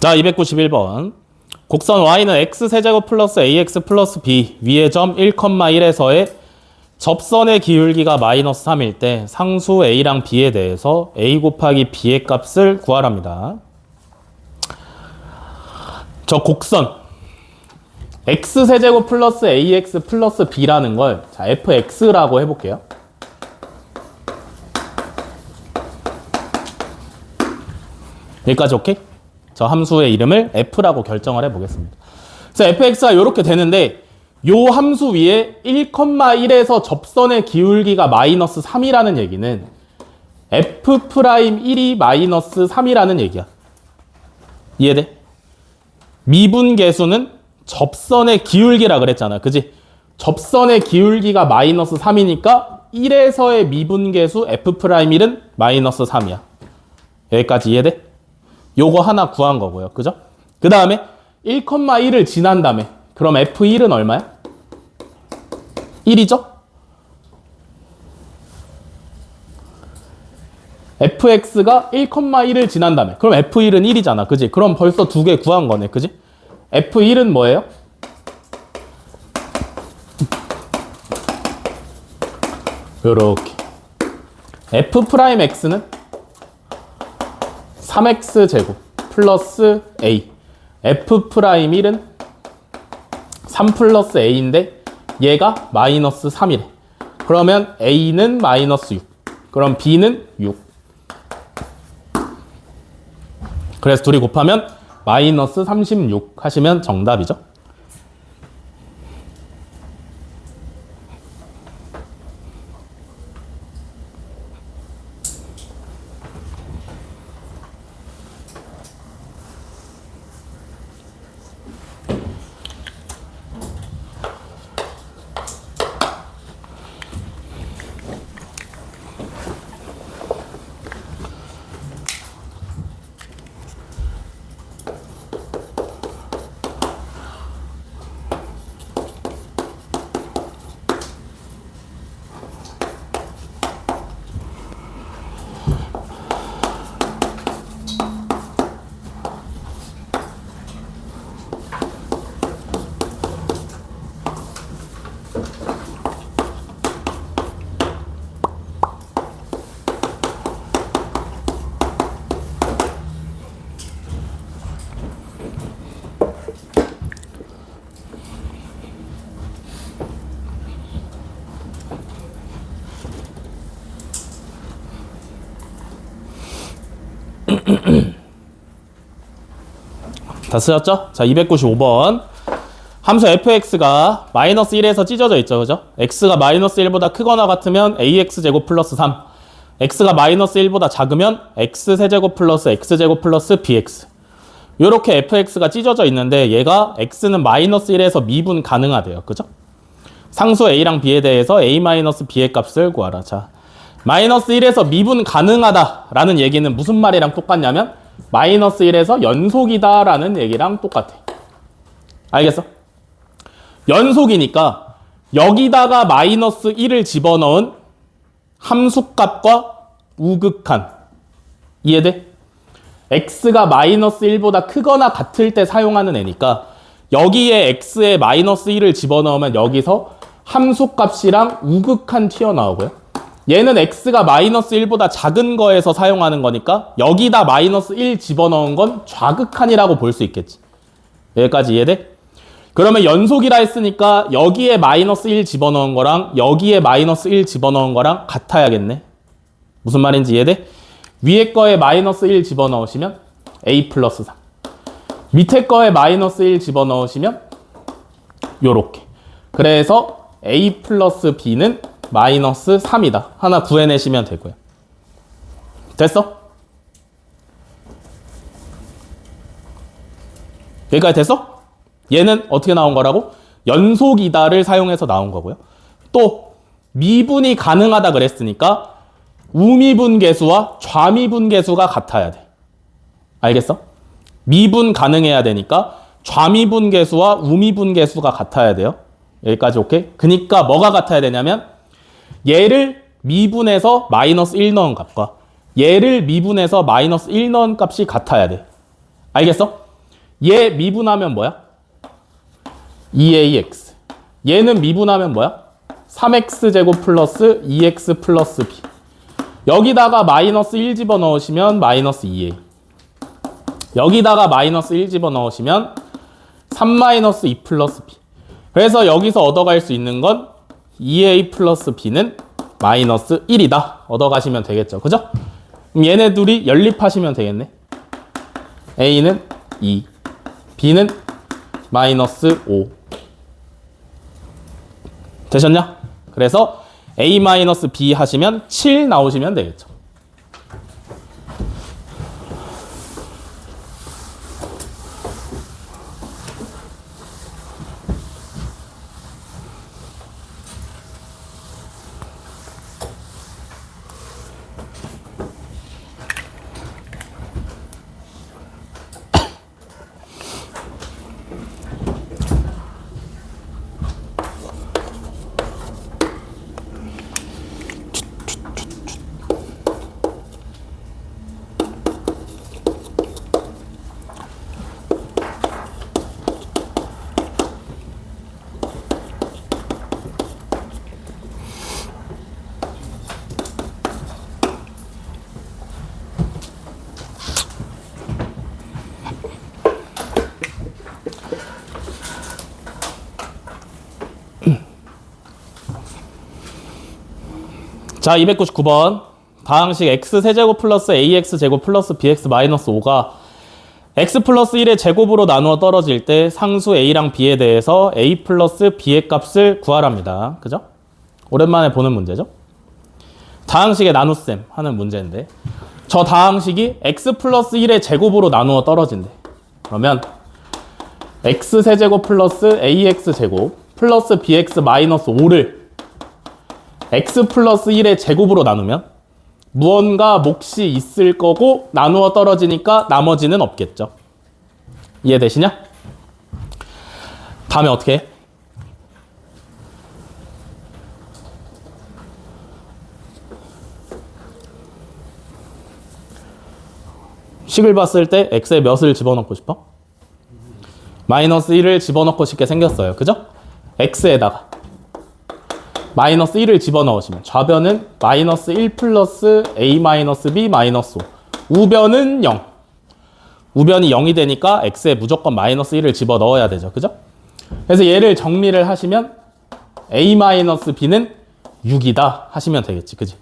Speaker 1: 자, 291번. 곡선 y는 x세제곱 플러스 ax 플러스 b 위의 점 1,1에서의 접선의 기울기가 마이너스 3일 때 상수 a랑 b에 대해서 a 곱하기 b의 값을 구하랍니다. 저 곡선 x세제곱 플러스 ax 플러스 b라는 걸 자, fx라고 해볼게요. 여기까지 오케이? 저 함수의 이름을 f라고 결정을 해보겠습니다. 그래서 fx가 이렇게 되는데 요 함수 위에 1,1에서 접선의 기울기가 마이너스 3이라는 얘기는 f'1이 마이너스 3이라는 얘기야. 이해돼? 미분계수는 접선의 기울기라 그랬잖아. 그지? 접선의 기울기가 마이너스 3이니까 1에서의 미분계수 f'1은 마이너스 3이야. 여기까지 이해돼? 요거 하나 구한 거고요. 그죠? 그 다음에 1,1을 지난 다음에 그럼 f1은 얼마야? 1이죠? fx가 1,1을 지난 다음에 그럼 f1은 1이잖아. 그지? 그럼 벌써 2개 구한 거네. 그지? f1은 뭐예요? 요렇게 f'x는 3x 제곱 플러스 a f'1은 3 플러스 a인데 얘가 마이너스 3이래. 그러면 a는 마이너스 6 그럼 b는 6 그래서 둘이 곱하면 마이너스 36 하시면 정답이죠. 다 쓰셨죠? 자, 295번. 함수 fx가 마이너스 1에서 찢어져 있죠. 그죠? x가 마이너스 1보다 크거나 같으면 ax제곱 플러스 3. x가 마이너스 1보다 작으면 x세제곱 플러스 x제곱 플러스 bx. 요렇게 fx가 찢어져 있는데 얘가 x는 마이너스 1에서 미분 가능하대요. 그죠? 상수 a랑 b에 대해서 a 마이너스 b의 값을 구하라. 자, 마이너스 1에서 미분 가능하다라는 얘기는 무슨 말이랑 똑같냐면 마이너스 1에서 연속이다라는 얘기랑 똑같아. 알겠어? 연속이니까 여기다가 마이너스 1을 집어넣은 함수값과 우극한. 이해돼? x가 마이너스 1보다 크거나 같을 때 사용하는 애니까 여기에 x에 마이너스 1을 집어넣으면 여기서 함수값이랑 우극한 튀어나오고요. 얘는 x가 마이너스 1보다 작은 거에서 사용하는 거니까 여기다 마이너스 1 집어넣은 건 좌극한이라고 볼 수 있겠지. 여기까지 이해돼? 그러면 연속이라 했으니까 여기에 마이너스 1 집어넣은 거랑 여기에 마이너스 1 집어넣은 거랑 같아야겠네. 무슨 말인지 이해돼? 위에 거에 마이너스 1 집어넣으시면 a 플러스 3. 밑에 거에 마이너스 1 집어넣으시면 요렇게. 그래서 a 플러스 b는 마이너스 3이다. 하나 구해내시면 되고요. 됐어? 여기까지 됐어? 얘는 어떻게 나온 거라고? 연속이다를 사용해서 나온 거고요. 또 미분이 가능하다 그랬으니까 우미분계수와 좌미분계수가 같아야 돼. 알겠어? 미분 가능해야 되니까 좌미분계수와 우미분계수가 같아야 돼요. 여기까지 오케이? 그니까 뭐가 같아야 되냐면 얘를 미분해서 마이너스 1 넣은 값과 얘를 미분해서 마이너스 1 넣은 값이 같아야 돼. 알겠어? 얘 미분하면 뭐야? 2ax. 얘는 미분하면 뭐야? 3x제곱 플러스 2x 플러스 b. 여기다가 마이너스 1 집어넣으시면 마이너스 2a. 여기다가 마이너스 1 집어넣으시면 3 마이너스 2 플러스 b. 그래서 여기서 얻어갈 수 있는 건 2a 플러스 b는 마이너스 1이다. 얻어가시면 되겠죠. 그죠? 그럼 얘네 둘이 연립하시면 되겠네. a는 2, b는 마이너스 5. 되셨냐? 그래서 a 마이너스 b 하시면 7 나오시면 되겠죠. 자, 299번. 다항식 x세제곱 플러스 ax제곱 플러스 bx 마이너스 5가 x 플러스 1의 제곱으로 나누어 떨어질 때 상수 a랑 b에 대해서 a 플러스 b의 값을 구하랍니다. 그죠? 오랜만에 보는 문제죠? 다항식의 나눗셈 하는 문제인데 저 다항식이 x 플러스 1의 제곱으로 나누어 떨어진대. 그러면 x세제곱 플러스 ax제곱 플러스 bx 마이너스 5를 x 플러스 1의 제곱으로 나누면 무언가 몫이 있을 거고 나누어 떨어지니까 나머지는 없겠죠. 이해되시냐? 다음에 어떻게 해? 식을 봤을 때 x에 몇을 집어넣고 싶어? 마이너스 1을 집어넣고 싶게 생겼어요. 그죠? x에다가 마이너스 1을 집어넣으시면 좌변은 마이너스 1 플러스 a 마이너스 b 마이너스 5. 우변은 0. 우변이 0이 되니까 x에 무조건 마이너스 1을 집어넣어야 되죠. 그죠? 그래서 얘를 정리를 하시면 a 마이너스 b는 6이다 하시면 되겠지. 그지?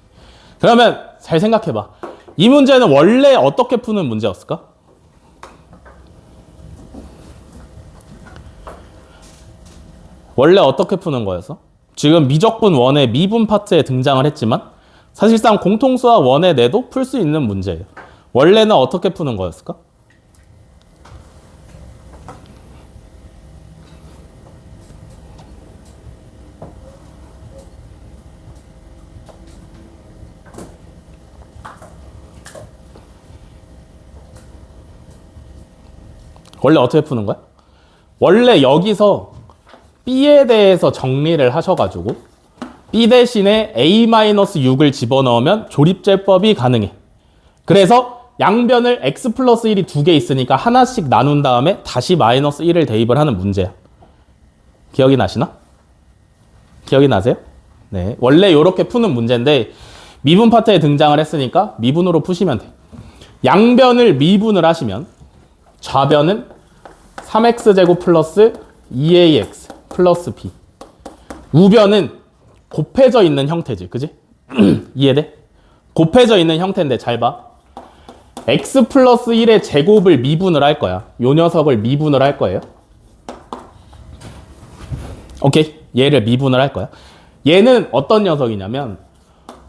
Speaker 1: 그러면 잘 생각해봐. 이 문제는 원래 어떻게 푸는 문제였을까? 원래 어떻게 푸는 거였어? 지금 미적분 1의 미분 파트에 등장을 했지만 사실상 공통수학 1에 내도 풀 수 있는 문제예요. 원래는 어떻게 푸는 거였을까? 원래 어떻게 푸는 거야? 원래 여기서 B에 대해서 정리를 하셔가지고 B 대신에 A-6을 집어넣으면 조립제법이 가능해. 그래서 양변을 x 플러스 1이 2개 있으니까 하나씩 나눈 다음에 다시 마이너스 1을 대입을 하는 문제야. 기억이 나시나? 기억이 나세요? 네. 원래 이렇게 푸는 문제인데 미분 파트에 등장을 했으니까 미분으로 푸시면 돼. 양변을 미분을 하시면 좌변은 3x제곱 플러스 2ax 플러스 b. 우변은 곱해져 있는 형태지. 그지? 이해돼? 곱해져 있는 형태인데 잘 봐. x 플러스 1의 제곱을 미분을 할 거야. 요 녀석을 미분을 할 거예요. 오케이. 얘를 미분을 할 거야. 얘는 어떤 녀석이냐면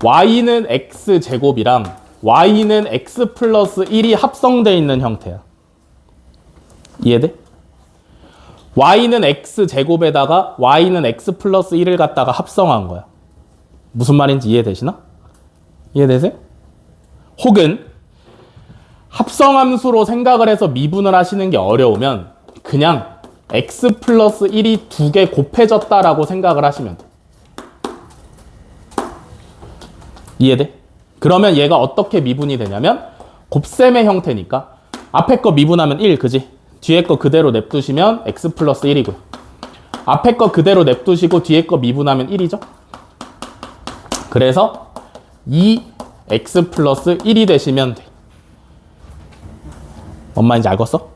Speaker 1: y는 x 제곱이랑 y는 x 플러스 1이 합성되어 있는 형태야. 이해돼? y는 x 제곱에다가 y는 x 플러스 1을 갖다가 합성한 거야. 무슨 말인지 이해되시나? 이해되세요? 혹은 합성함수로 생각을 해서 미분을 하시는 게 어려우면 그냥 x 플러스 1이 2개 곱해졌다라고 생각을 하시면 돼. 이해돼? 그러면 얘가 어떻게 미분이 되냐면 곱셈의 형태니까 앞에 거 미분하면 1, 그지? 뒤에 거 그대로 냅두시면 x 플러스 1이고요. 앞에 거 그대로 냅두시고 뒤에 거 미분하면 1이죠. 그래서 2x 플러스 1이 되시면 돼. 뭔 말인지 알겠어?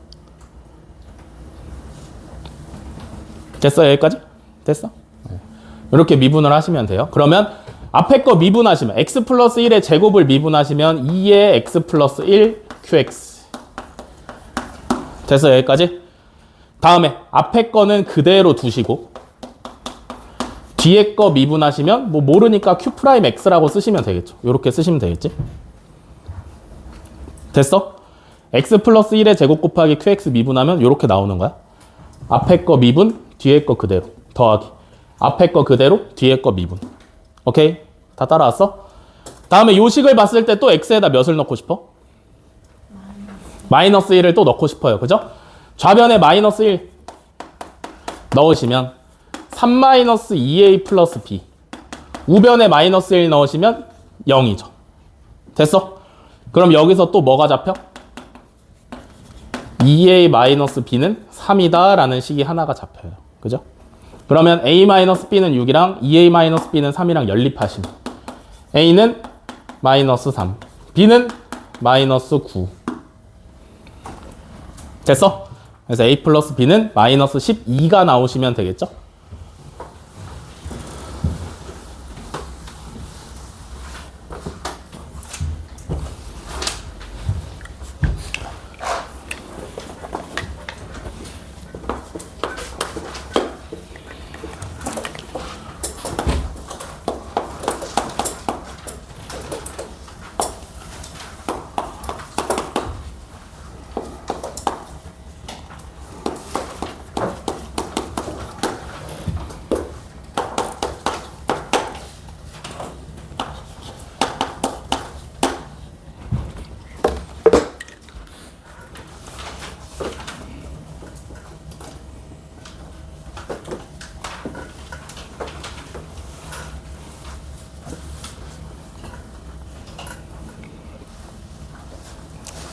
Speaker 1: 됐어? 여기까지? 됐어? 이렇게 미분을 하시면 돼요. 그러면 앞에 거 미분하시면 x 플러스 1의 제곱을 미분하시면 2의 x 플러스 1 qx. 됐어? 여기까지? 다음에 앞에 거는 그대로 두시고 뒤에 거 미분하시면 뭐 모르니까 q 프라임 x라고 쓰시면 되겠죠. 이렇게 쓰시면 되겠지? 됐어? x 플러스 1의 제곱 곱하기 qx 미분하면 이렇게 나오는 거야. 앞에 거 미분, 뒤에 거 그대로 더하기. 앞에 거 그대로, 뒤에 거 미분. 오케이? 다 따라왔어? 다음에 요식을 봤을 때 또 x에다 몇을 넣고 싶어? 마이너스 1을 또 넣고 싶어요. 그죠? 좌변에 마이너스 1 넣으시면 3-2a 플러스 b. 우변에 마이너스 1 넣으시면 0이죠. 됐어? 그럼 여기서 또 뭐가 잡혀? 2a-b는 3이다 라는 식이 하나가 잡혀요. 그죠? 그러면 a-b는 6이랑 2a-b는 3이랑 연립하시면 a는 마이너스 3, b는 마이너스 9. 됐어? 그래서 a 플러스 b는 마이너스 12가 나오시면 되겠죠?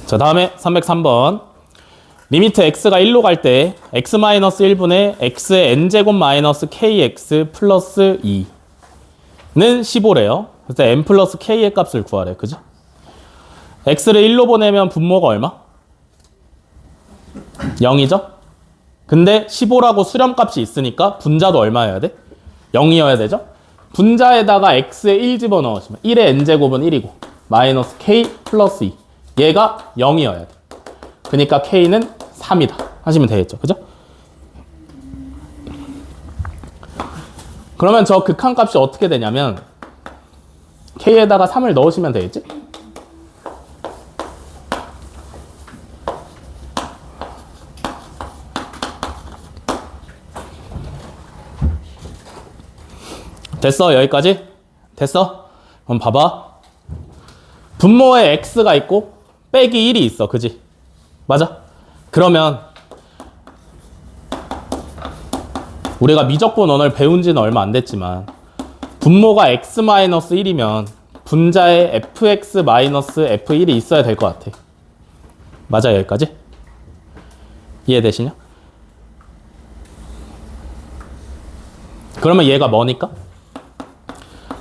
Speaker 1: 자, 다음에 303번. 리미트 x가 1로 갈 때 x-1분의 x의 n제곱 마이너스 kx 플러스 2는 15래요. 그래서 n 플러스 k의 값을 구하래. 그지? x를 1로 보내면 분모가 얼마? 0이죠? 근데 15라고 수렴값이 있으니까 분자도 얼마여야 돼? 0이어야 되죠? 분자에다가 x에 1 집어넣으시면 1의 n제곱은 1이고 마이너스 k 플러스 2. 얘가 0이어야 돼. 그러니까 k는 3이다. 하시면 되겠죠. 그죠? 그러면 저 극한값이 어떻게 되냐면 k에다가 3을 넣으시면 되겠지? 됐어? 여기까지? 됐어? 그럼 봐봐. 분모에 x가 있고 빼기 1이 있어. 그지? 맞아? 그러면 우리가 미적분원을 배운 지는 얼마 안 됐지만 분모가 x-1이면 분자에 fx-f1이 있어야 될 것 같아. 맞아? 여기까지? 이해되시냐? 그러면 얘가 뭐니까?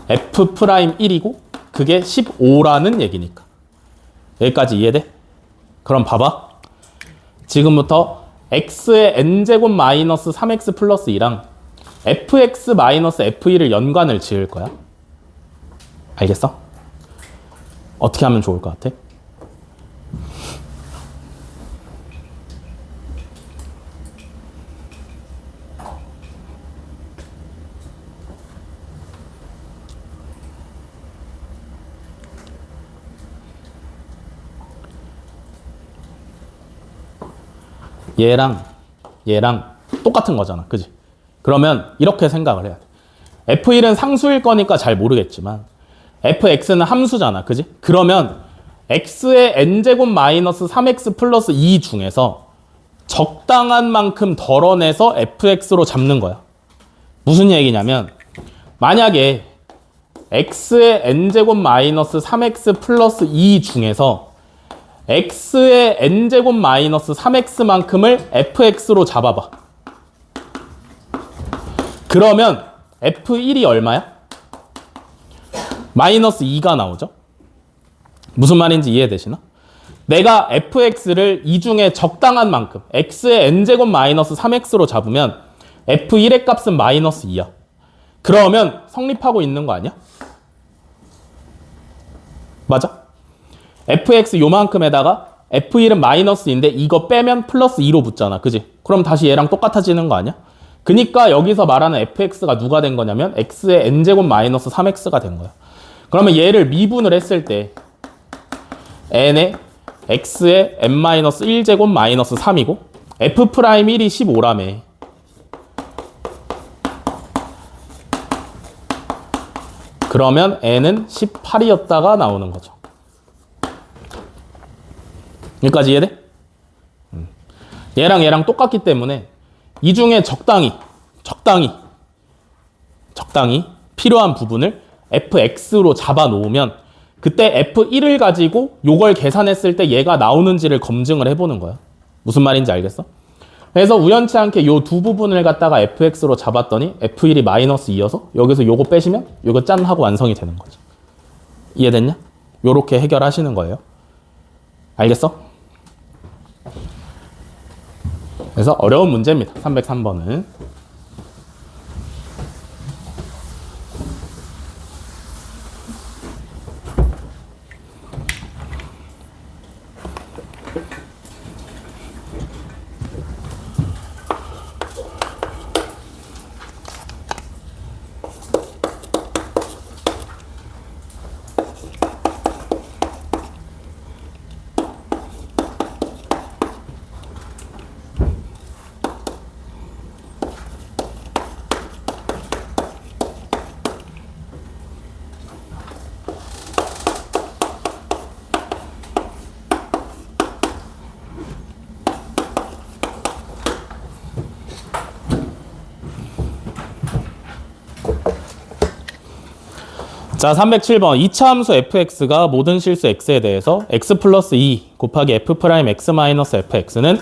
Speaker 1: f'1이고 그게 15라는 얘기니까. 여기까지 이해돼? 그럼 봐봐. 지금부터 x의 n제곱 마이너스 3x 플러스 2랑 fx 마이너스 f1을 연관을 지을 거야. 알겠어? 어떻게 하면 좋을 것 같아? 얘랑 똑같은 거잖아. 그지? 그러면 이렇게 생각을 해야 돼. f1은 상수일 거니까 잘 모르겠지만 fx는 함수잖아. 그지? 그러면 x의 n제곱 마이너스 3x 플러스 2 중에서 적당한 만큼 덜어내서 fx로 잡는 거야. 무슨 얘기냐면 만약에 x의 n제곱 마이너스 3x 플러스 2 중에서 x의 n제곱 마이너스 3x만큼을 fx로 잡아봐. 그러면 f1이 얼마야? 마이너스 2가 나오죠? 무슨 말인지 이해되시나? 내가 fx를 이 중에 적당한 만큼 x의 n제곱 마이너스 3x로 잡으면 f1의 값은 마이너스 2야. 그러면 성립하고 있는 거 아니야? 맞아? fx 요만큼에다가 f1은 마이너스인데 이거 빼면 플러스 2로 붙잖아. 그지? 그럼 다시 얘랑 똑같아지는 거 아니야? 그니까 여기서 말하는 fx가 누가 된 거냐면 x의 n제곱 마이너스 3x가 된 거야. 그러면 얘를 미분을 했을 때 n에 x의 n-1제곱 마이너스 3이고 f'1이 15라며. 그러면 n은 18이었다가 나오는 거죠. 여기까지 이해돼? 얘랑 똑같기 때문에 이 중에 적당히 필요한 부분을 fx로 잡아 놓으면 그때 f1을 가지고 요걸 계산했을 때 얘가 나오는지를 검증을 해보는 거야. 무슨 말인지 알겠어? 그래서 우연치 않게 요 두 부분을 갖다가 fx로 잡았더니 f1이 마이너스 2여서 여기서 요거 빼시면 요거 짠 하고 완성이 되는 거죠. 이해됐냐? 요렇게 해결하시는 거예요. 알겠어? 그래서 어려운 문제입니다. 303번은. 자, 307번. 2차 함수 fx가 모든 실수 x에 대해서 x 플러스 2 곱하기 f 프라임 x 마이너스 fx는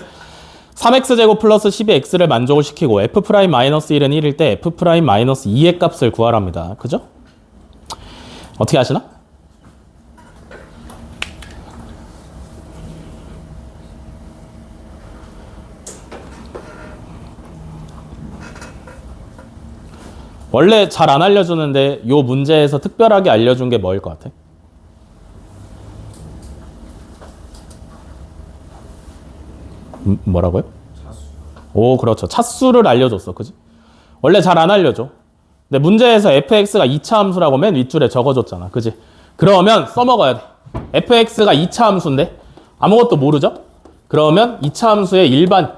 Speaker 1: 3x제곱 플러스 12x를 만족을 시키고 f 프라임 마이너스 1은 1일 때 f 프라임 마이너스 2의 값을 구하랍니다. 그죠? 어떻게 하시나? 원래 잘 안 알려주는데 요 문제에서 특별하게 알려준 게 뭐일 것 같아? 뭐라고요? 오, 그렇죠. 차수를 알려줬어. 그지? 원래 잘 안 알려줘. 근데 문제에서 fx가 2차 함수라고 맨 윗줄에 적어줬잖아. 그지? 그러면 써먹어야 돼. fx가 2차 함수인데 아무것도 모르죠? 그러면 2차 함수의 일반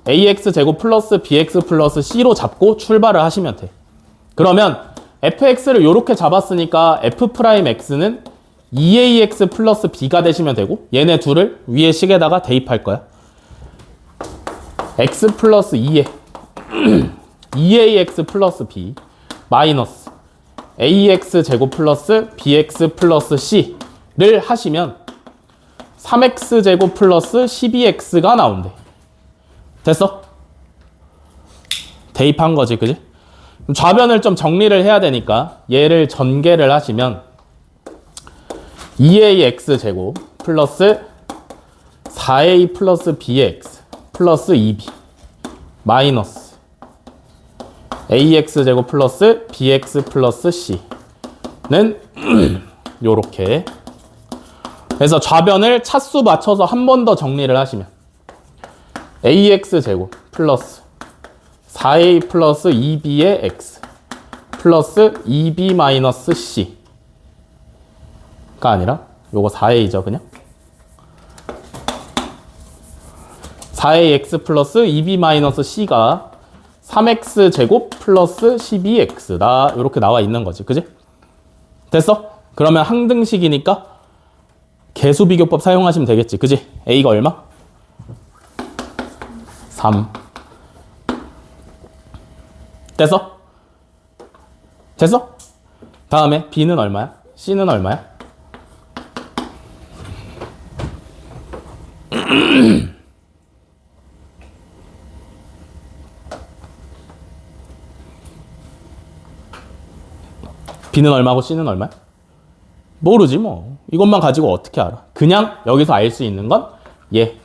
Speaker 1: ax제곱 플러스 bx 플러스 c로 잡고 출발을 하시면 돼. 그러면 fx를 이렇게 잡았으니까 f'x는 2ax 플러스 b가 되시면 되고 얘네 둘을 위에 식에다가 대입할 거야. x 플러스 2에 2ax 플러스 b 마이너스 ax 제곱 플러스 bx 플러스 c를 하시면 3x 제곱 플러스 12x가 나온대. 됐어? 대입한 거지, 그지? 좌변을 좀 정리를 해야 되니까 얘를 전개를 하시면 2ax 제곱 플러스 4a 플러스 bx 플러스 2b 마이너스 ax 제곱 플러스 bx 플러스 c는 요렇게. 그래서 좌변을 차수 맞춰서 한 번 더 정리를 하시면 ax 제곱 플러스 4a 플러스 2b의 x 플러스 2b 마이너스 c가 아니라 요거 4a죠 그냥. 4ax 플러스 2b 마이너스 c가 3x 제곱 플러스 12x다. 이렇게 나와 있는 거지. 그지? 됐어? 그러면 항등식이니까 개수비교법 사용하시면 되겠지. 그지? a가 얼마? 3. 됐어? 됐어? 다음에 b는 얼마야? c는 얼마야? b는 얼마고 c는 얼마야? 모르지 뭐. 이것만 가지고 어떻게 알아? 그냥 여기서 알 수 있는 건 얘.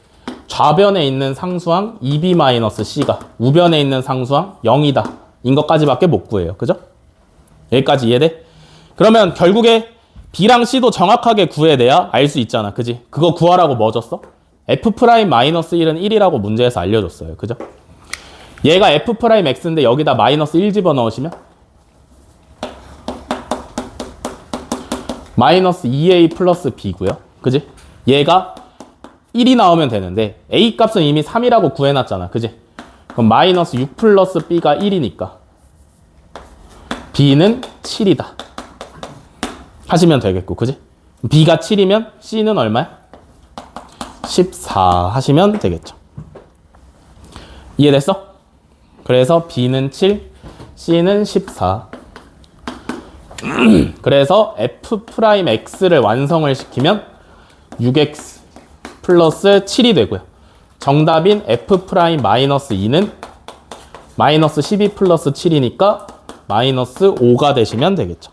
Speaker 1: 좌변에 있는 상수항 2b-c가 우변에 있는 상수항 0이다. 인 것까지밖에 못 구해요. 그죠? 여기까지 이해돼? 그러면 결국에 b랑 c도 정확하게 구해내야 알 수 있잖아. 그지? 그거 구하라고 뭐 줬어? f'-1은 1이라고 문제에서 알려줬어요. 그죠? 얘가 f'x인데 여기다 마이너스 1 집어넣으시면 마이너스 2a 플러스 b고요. 그지? 얘가 1이 나오면 되는데 a 값은 이미 3이라고 구해놨잖아. 그지? 그럼 마이너스 6 플러스 b가 1이니까 b는 7이다. 하시면 되겠고. 그지? b가 7이면 c는 얼마야? 14 하시면 되겠죠. 이해됐어? 그래서 b는 7, c는 14. 그래서 f'x를 완성을 시키면 6x 플러스 7이 되고요. 정답인 f'-2는 마이너스 12 플러스 7이니까 마이너스 5가 되시면 되겠죠.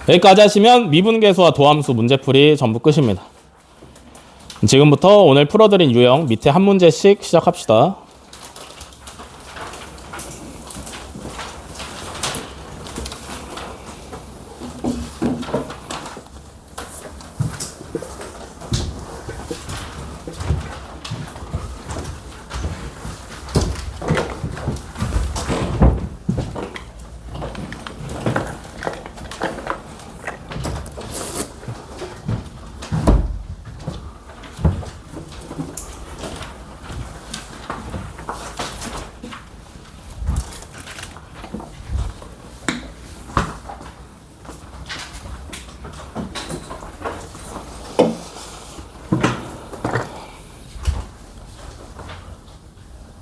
Speaker 1: 여기까지 하시면 미분계수와 도함수 문제풀이 전부 끝입니다. 지금부터 오늘 풀어드린 유형 밑에 한 문제씩 시작합시다.